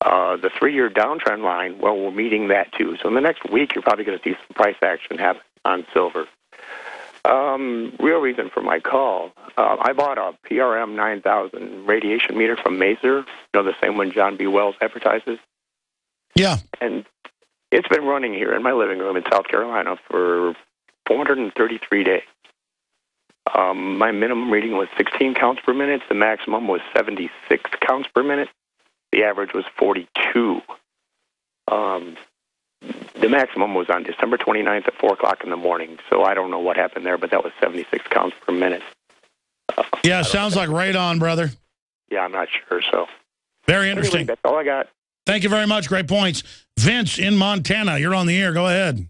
The 3-year downtrend line, well, we're meeting that too. So in the next week, you're probably going to see some price action happen on silver. Real reason for my call, I bought a PRM 9000 radiation meter from Mazer, the same one John B. Wells advertises. Yeah. And it's been running here in my living room in South Carolina for 433 days. My minimum reading was 16 counts per minute. The maximum was 76 counts per minute. The average was 42. The maximum was on December 29th at 4 o'clock in the morning. So I don't know what happened there, but that was 76 counts per minute. Yeah, sounds like radon, brother. Yeah, I'm not sure. So very interesting. Anyway, that's all I got. Thank you very much. Great points. Vince in Montana, you're on the air. Go ahead.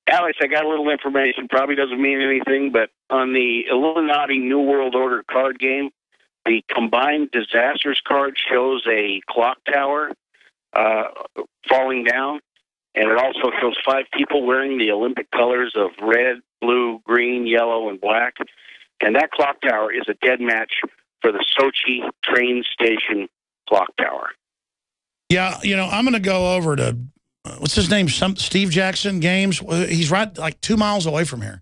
Alex, I got a little information. Probably doesn't mean anything, but on the Illuminati New World Order card game, the Combined Disasters card shows a clock tower falling down, and it also shows 5 people wearing the Olympic colors of red, blue, green, yellow, and black. And that clock tower is a dead match for the Sochi train station clock tower. Yeah, I'm going to go over to, what's his name, Steve Jackson Games. He's right like 2 miles away from here.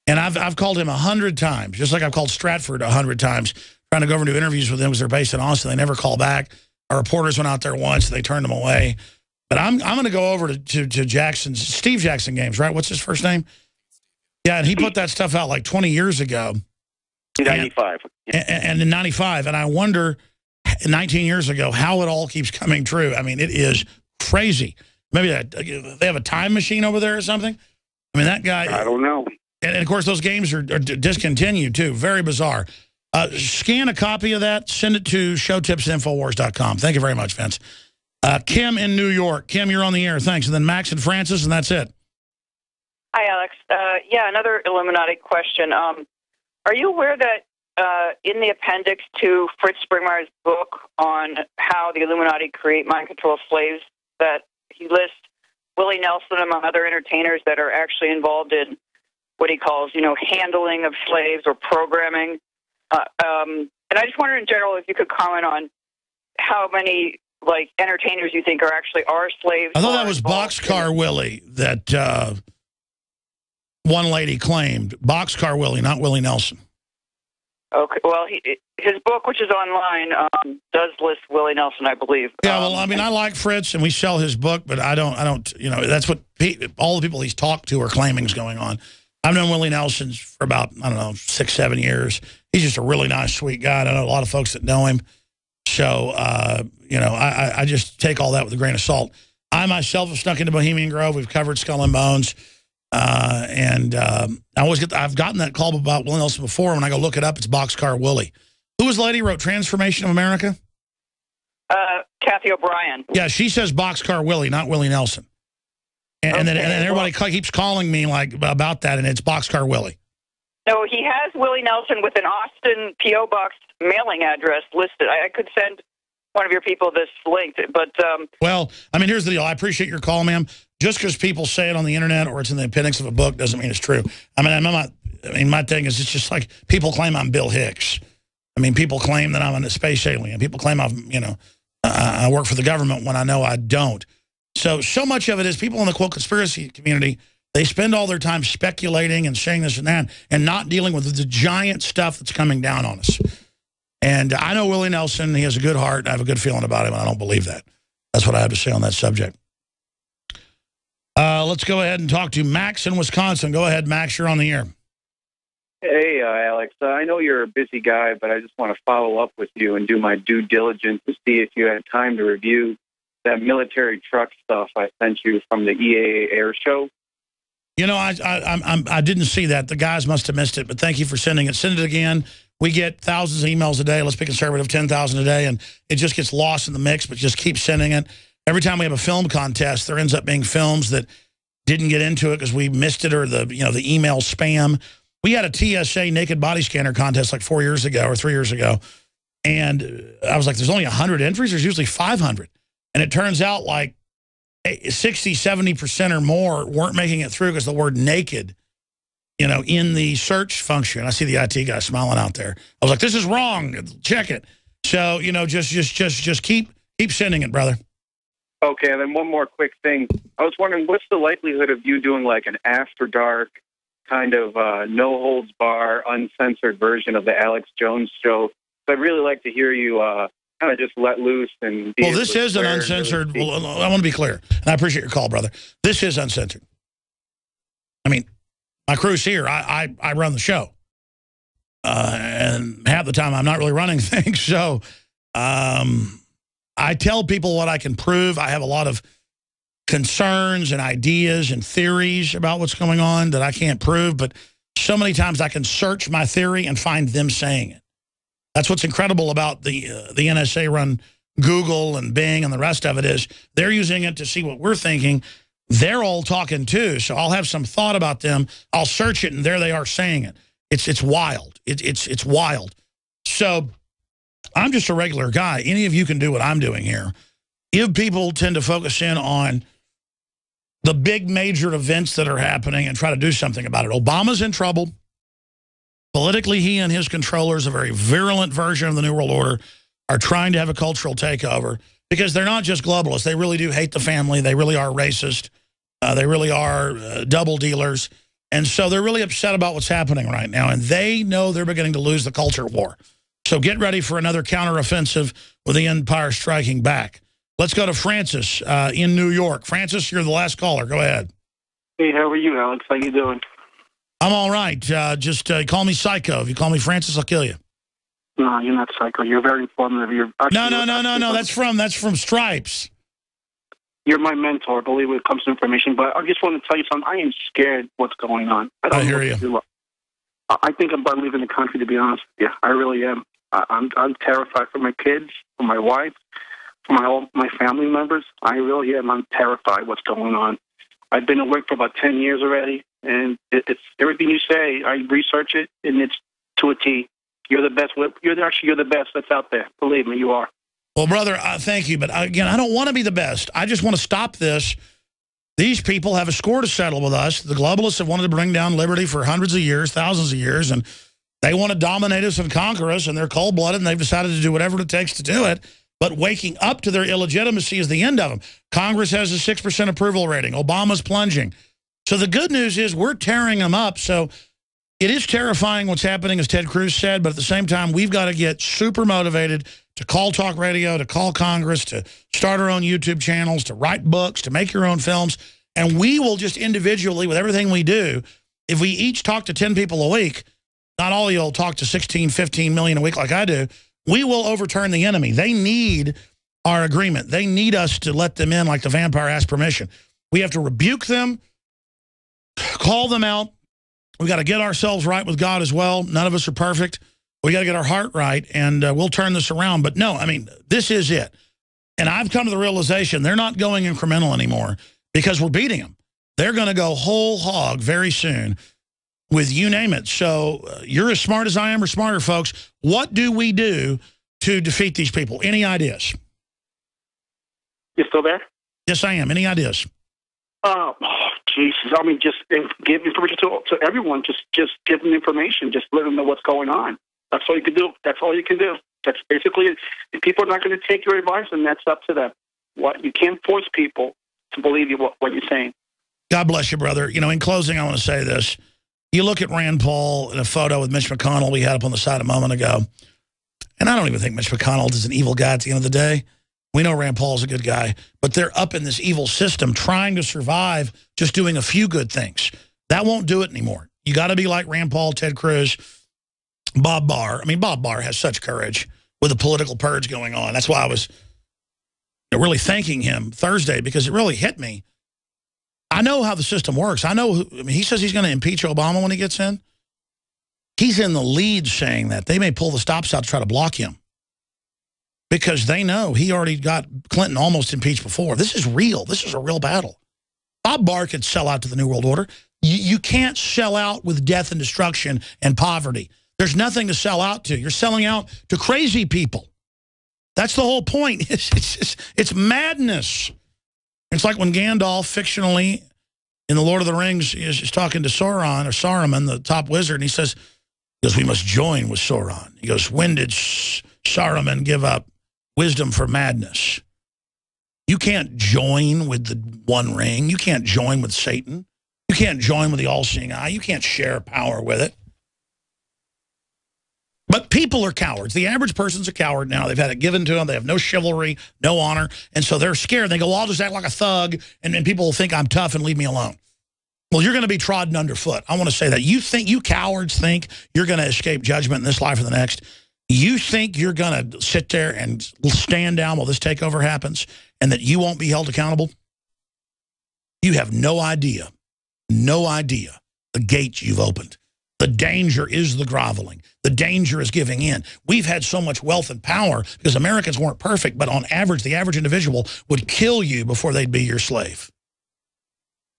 And I've called him 100 times, just like I've called Stratford 100 times, trying to go over and do interviews with them because they're based in Austin. They never call back. Our reporters went out there once. They turned them away. But I'm going to go over to Jackson's, Steve Jackson Games, right? What's his first name? Yeah, and he put that stuff out like 20 years ago. 95. And in 95. And I wonder, 19 years ago, how it all keeps coming true. I mean, it is crazy. Maybe they have a time machine over there or something. I mean, that guy. I don't know. And of course, those games are discontinued, too. Very bizarre. Scan a copy of that. Send it to showtipsinfowars.com. Thank you very much, Vince. Kim in New York. Kim, you're on the air. Thanks. And then Max and Francis, and that's it. Hi, Alex. Yeah, another Illuminati question. Are you aware that in the appendix to Fritz Springmeier's book on how the Illuminati create mind control slaves, that he lists Willie Nelson, among other entertainers that are actually involved in what he calls, handling of slaves or programming. And I just wonder in general if you could comment on how many entertainers you think actually are slaves. I thought that was Boxcar Willie that one lady claimed. Boxcar Willie, not Willie Nelson. Okay, well, his book, which is online, does list Willie Nelson, I believe. Yeah, well, I mean, I like Fritz, and we sell his book, but I don't, that's what all the people he's talked to are claiming is going on. I've known Willie Nelson for about, 6, 7 years. He's just a really nice, sweet guy. I know a lot of folks that know him. So, I just take all that with a grain of salt. I myself have snuck into Bohemian Grove. We've covered Skull and Bones. I've gotten that call about Willie Nelson before. When I go look it up, it's Boxcar Willie. Who was the lady who wrote Transformation of America? Kathy O'Brien. Yeah, she says Boxcar Willie, not Willie Nelson. And then everybody keeps calling me about that, and it's Boxcar Willie. No, he has Willie Nelson with an Austin P.O. Box mailing address listed. I could send one of your people this link, but... Well, I mean, here's the deal. I appreciate your call, ma'am. Just because people say it on the internet or it's in the appendix of a book doesn't mean it's true. My thing is it's just like people claim I'm Bill Hicks. I mean, people claim that I'm a space alien. People claim I work for the government when I know I don't. So much of it is people in the, quote, conspiracy community, they spend all their time speculating and saying this and that and not dealing with the giant stuff that's coming down on us. And I know Willie Nelson. He has a good heart. I have a good feeling about him, and I don't believe that. That's what I have to say on that subject. Let's go ahead and talk to Max in Wisconsin. Go ahead, Max. You're on the air. Hey, Alex. I know you're a busy guy, but I just want to follow up with you and do my due diligence to see if you had time to review that military truck stuff I sent you from the EAA Air Show. I didn't see that. The guys must have missed it, but thank you for sending it. Send it again. We get thousands of emails a day. Let's be conservative, 10,000 a day, and it just gets lost in the mix, but just keep sending it. Every time we have a film contest, there ends up being films that didn't get into it because we missed it or the email spam. We had a TSA naked body scanner contest like 4 years ago or 3 years ago, and I was like, there's only 100 entries. There's usually 500. And it turns out like 60, 70% or more weren't making it through because the word naked, in the search function. I see the IT guy smiling out there. I was like, this is wrong. Check it. So, just keep sending it, brother. Okay, and then one more quick thing. I was wondering, what's the likelihood of you doing like an after dark kind of no-holds-bar, uncensored version of the Alex Jones show? So I'd really like to hear you kind of just let loose. And well, this is an uncensored... Well, I want to be clear, and I appreciate your call, brother. This is uncensored. I mean, my crew's here. I run the show. And half the time I'm not really running things, so... I tell people what I can prove. I have a lot of concerns and ideas and theories about what's going on that I can't prove, but so many times I can search my theory and find them saying it. That's what's incredible about the NSA-run Google and Bing and the rest of it is they're using it to see what we're thinking. They're all talking too, so I'll have some thought about them. I'll search it, and there they are saying it. It's wild. It's wild. So... I'm just a regular guy. Any of you can do what I'm doing here. If people tend to focus in on the big major events that are happening and try to do something about it. Obama's in trouble. Politically, he and his controllers, a very virulent version of the New World Order, are trying to have a cultural takeover because they're not just globalists. They really do hate the family. They really are racist. They really are double dealers. And so they're really upset about what's happening right now. And they know they're beginning to lose the culture war. So get ready for another counteroffensive with the empire striking back. Let's go to Francis in New York. Francis, you're the last caller. Go ahead. Hey, how are you, Alex? How you doing? I'm all right. Just call me psycho. If you call me Francis, I'll kill you. No, you're not psycho. You're very informative. You're actually, no. That's from Stripes. You're my mentor, believe when it comes to information. But I just want to tell you something. I am scared what's going on. I hear you. I think I'm about leaving the country, to be honest with you. I really am. I'm terrified for my kids, for my wife, for all my family members. I really am. I'm terrified what's going on. I've been at work for about 10 years already, and it's everything you say. I research it, and it's to a T. You're the best. You're the best that's out there. Believe me, you are. Well, brother, thank you. But again, I don't want to be the best. I just want to stop this These people have a score to settle with us. The globalists have wanted to bring down liberty for hundreds of years, thousands of years, and they want to dominate us and conquer us, and they're cold-blooded, and they've decided to do whatever it takes to do it. But waking up to their illegitimacy is the end of them. Congress has a 6% approval rating. Obama's plunging. So the good news is we're tearing them up. So it is terrifying what's happening, as Ted Cruz said, but at the same time, we've got to get super motivated to call talk radio, to call Congress, to start our own YouTube channels, to write books, to make your own films. And we will just individually, with everything we do, if we each talk to 10 people a week, not all of you will talk to 16, 15 million a week like I do, we will overturn the enemy. They need our agreement. They need us to let them in like the vampire asked permission. We have to rebuke them, call them out. We got to get ourselves right with God as well. None of us are perfect. We got to get our heart right, and we'll turn this around. But no, I mean, this is it. And I've come to the realization they're not going incremental anymore because we're beating them. They're going to go whole hog very soon with you name it. So you're as smart as I am or smarter, folks. What do we do to defeat these people? Any ideas? You still there? Yes, I am. Any ideas? Oh, Jesus. I mean, just give information to everyone. Just give them information. Just let them know what's going on. That's all you can do. That's all you can do. That's basically it. If people are not going to take your advice, then that's up to them. You can't force people to believe you what you're saying. God bless you, brother. You know, in closing, I want to say this. You look at Rand Paul in a photo with Mitch McConnell we had up on the side a moment ago, and I don't even think Mitch McConnell is an evil guy at the end of the day. We know Rand Paul's a good guy, but they're up in this evil system trying to survive just doing a few good things. That won't do it anymore. You got to be like Rand Paul, Ted Cruz, Bob Barr. I mean, Bob Barr has such courage with the political purge going on. That's why I was really thanking him Thursday, because it really hit me. I know how the system works. I know, I mean, he says he's going to impeach Obama when he gets in. He's in the lead saying that. They may pull the stops out to try to block him because they know he already got Clinton almost impeached before. This is real. This is a real battle. Bob Barr could sell out to the New World Order. You can't sell out with death and destruction and poverty. There's nothing to sell out to. You're selling out to crazy people. That's the whole point. It's madness. It's like when Gandalf, fictionally, in The Lord of the Rings, is talking to Sauron, or Saruman, the top wizard, and he says, we must join with Sauron. He goes, when did Saruman give up wisdom for madness? You can't join with the One Ring. You can't join with Satan. You can't join with the all-seeing eye. You can't share power with it. But people are cowards. The average person's a coward now. They've had it given to them. They have no chivalry, no honor. And so they're scared. They go, well, I'll just act like a thug, and people will think I'm tough and leave me alone. Well, you're going to be trodden underfoot. I want to say that. You cowards think you're going to escape judgment in this life or the next. You think you're going to sit there and stand down while this takeover happens and that you won't be held accountable? You have no idea the gates you've opened. The danger is the groveling. The danger is giving in. We've had so much wealth and power because Americans weren't perfect, but on average, the average individual would kill you before they'd be your slave.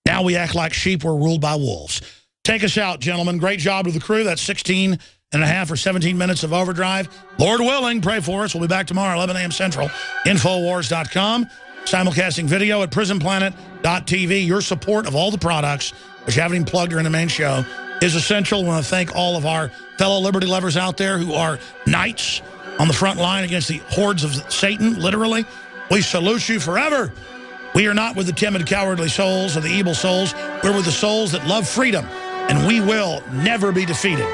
Now we act like sheep were ruled by wolves. Take us out, gentlemen. Great job to the crew. That's 16 and a half or 17 minutes of overdrive. Lord willing, pray for us. We'll be back tomorrow, 11 a.m. Central. Infowars.com. Simulcasting video at Prisonplanet.tv. Your support of all the products, which you haven't even plugged during the main show, is essential. I want to thank all of our fellow liberty lovers out there who are knights on the front line against the hordes of Satan, literally. We salute you forever. We are not with the timid, cowardly souls or the evil souls. We're with the souls that love freedom, and we will never be defeated.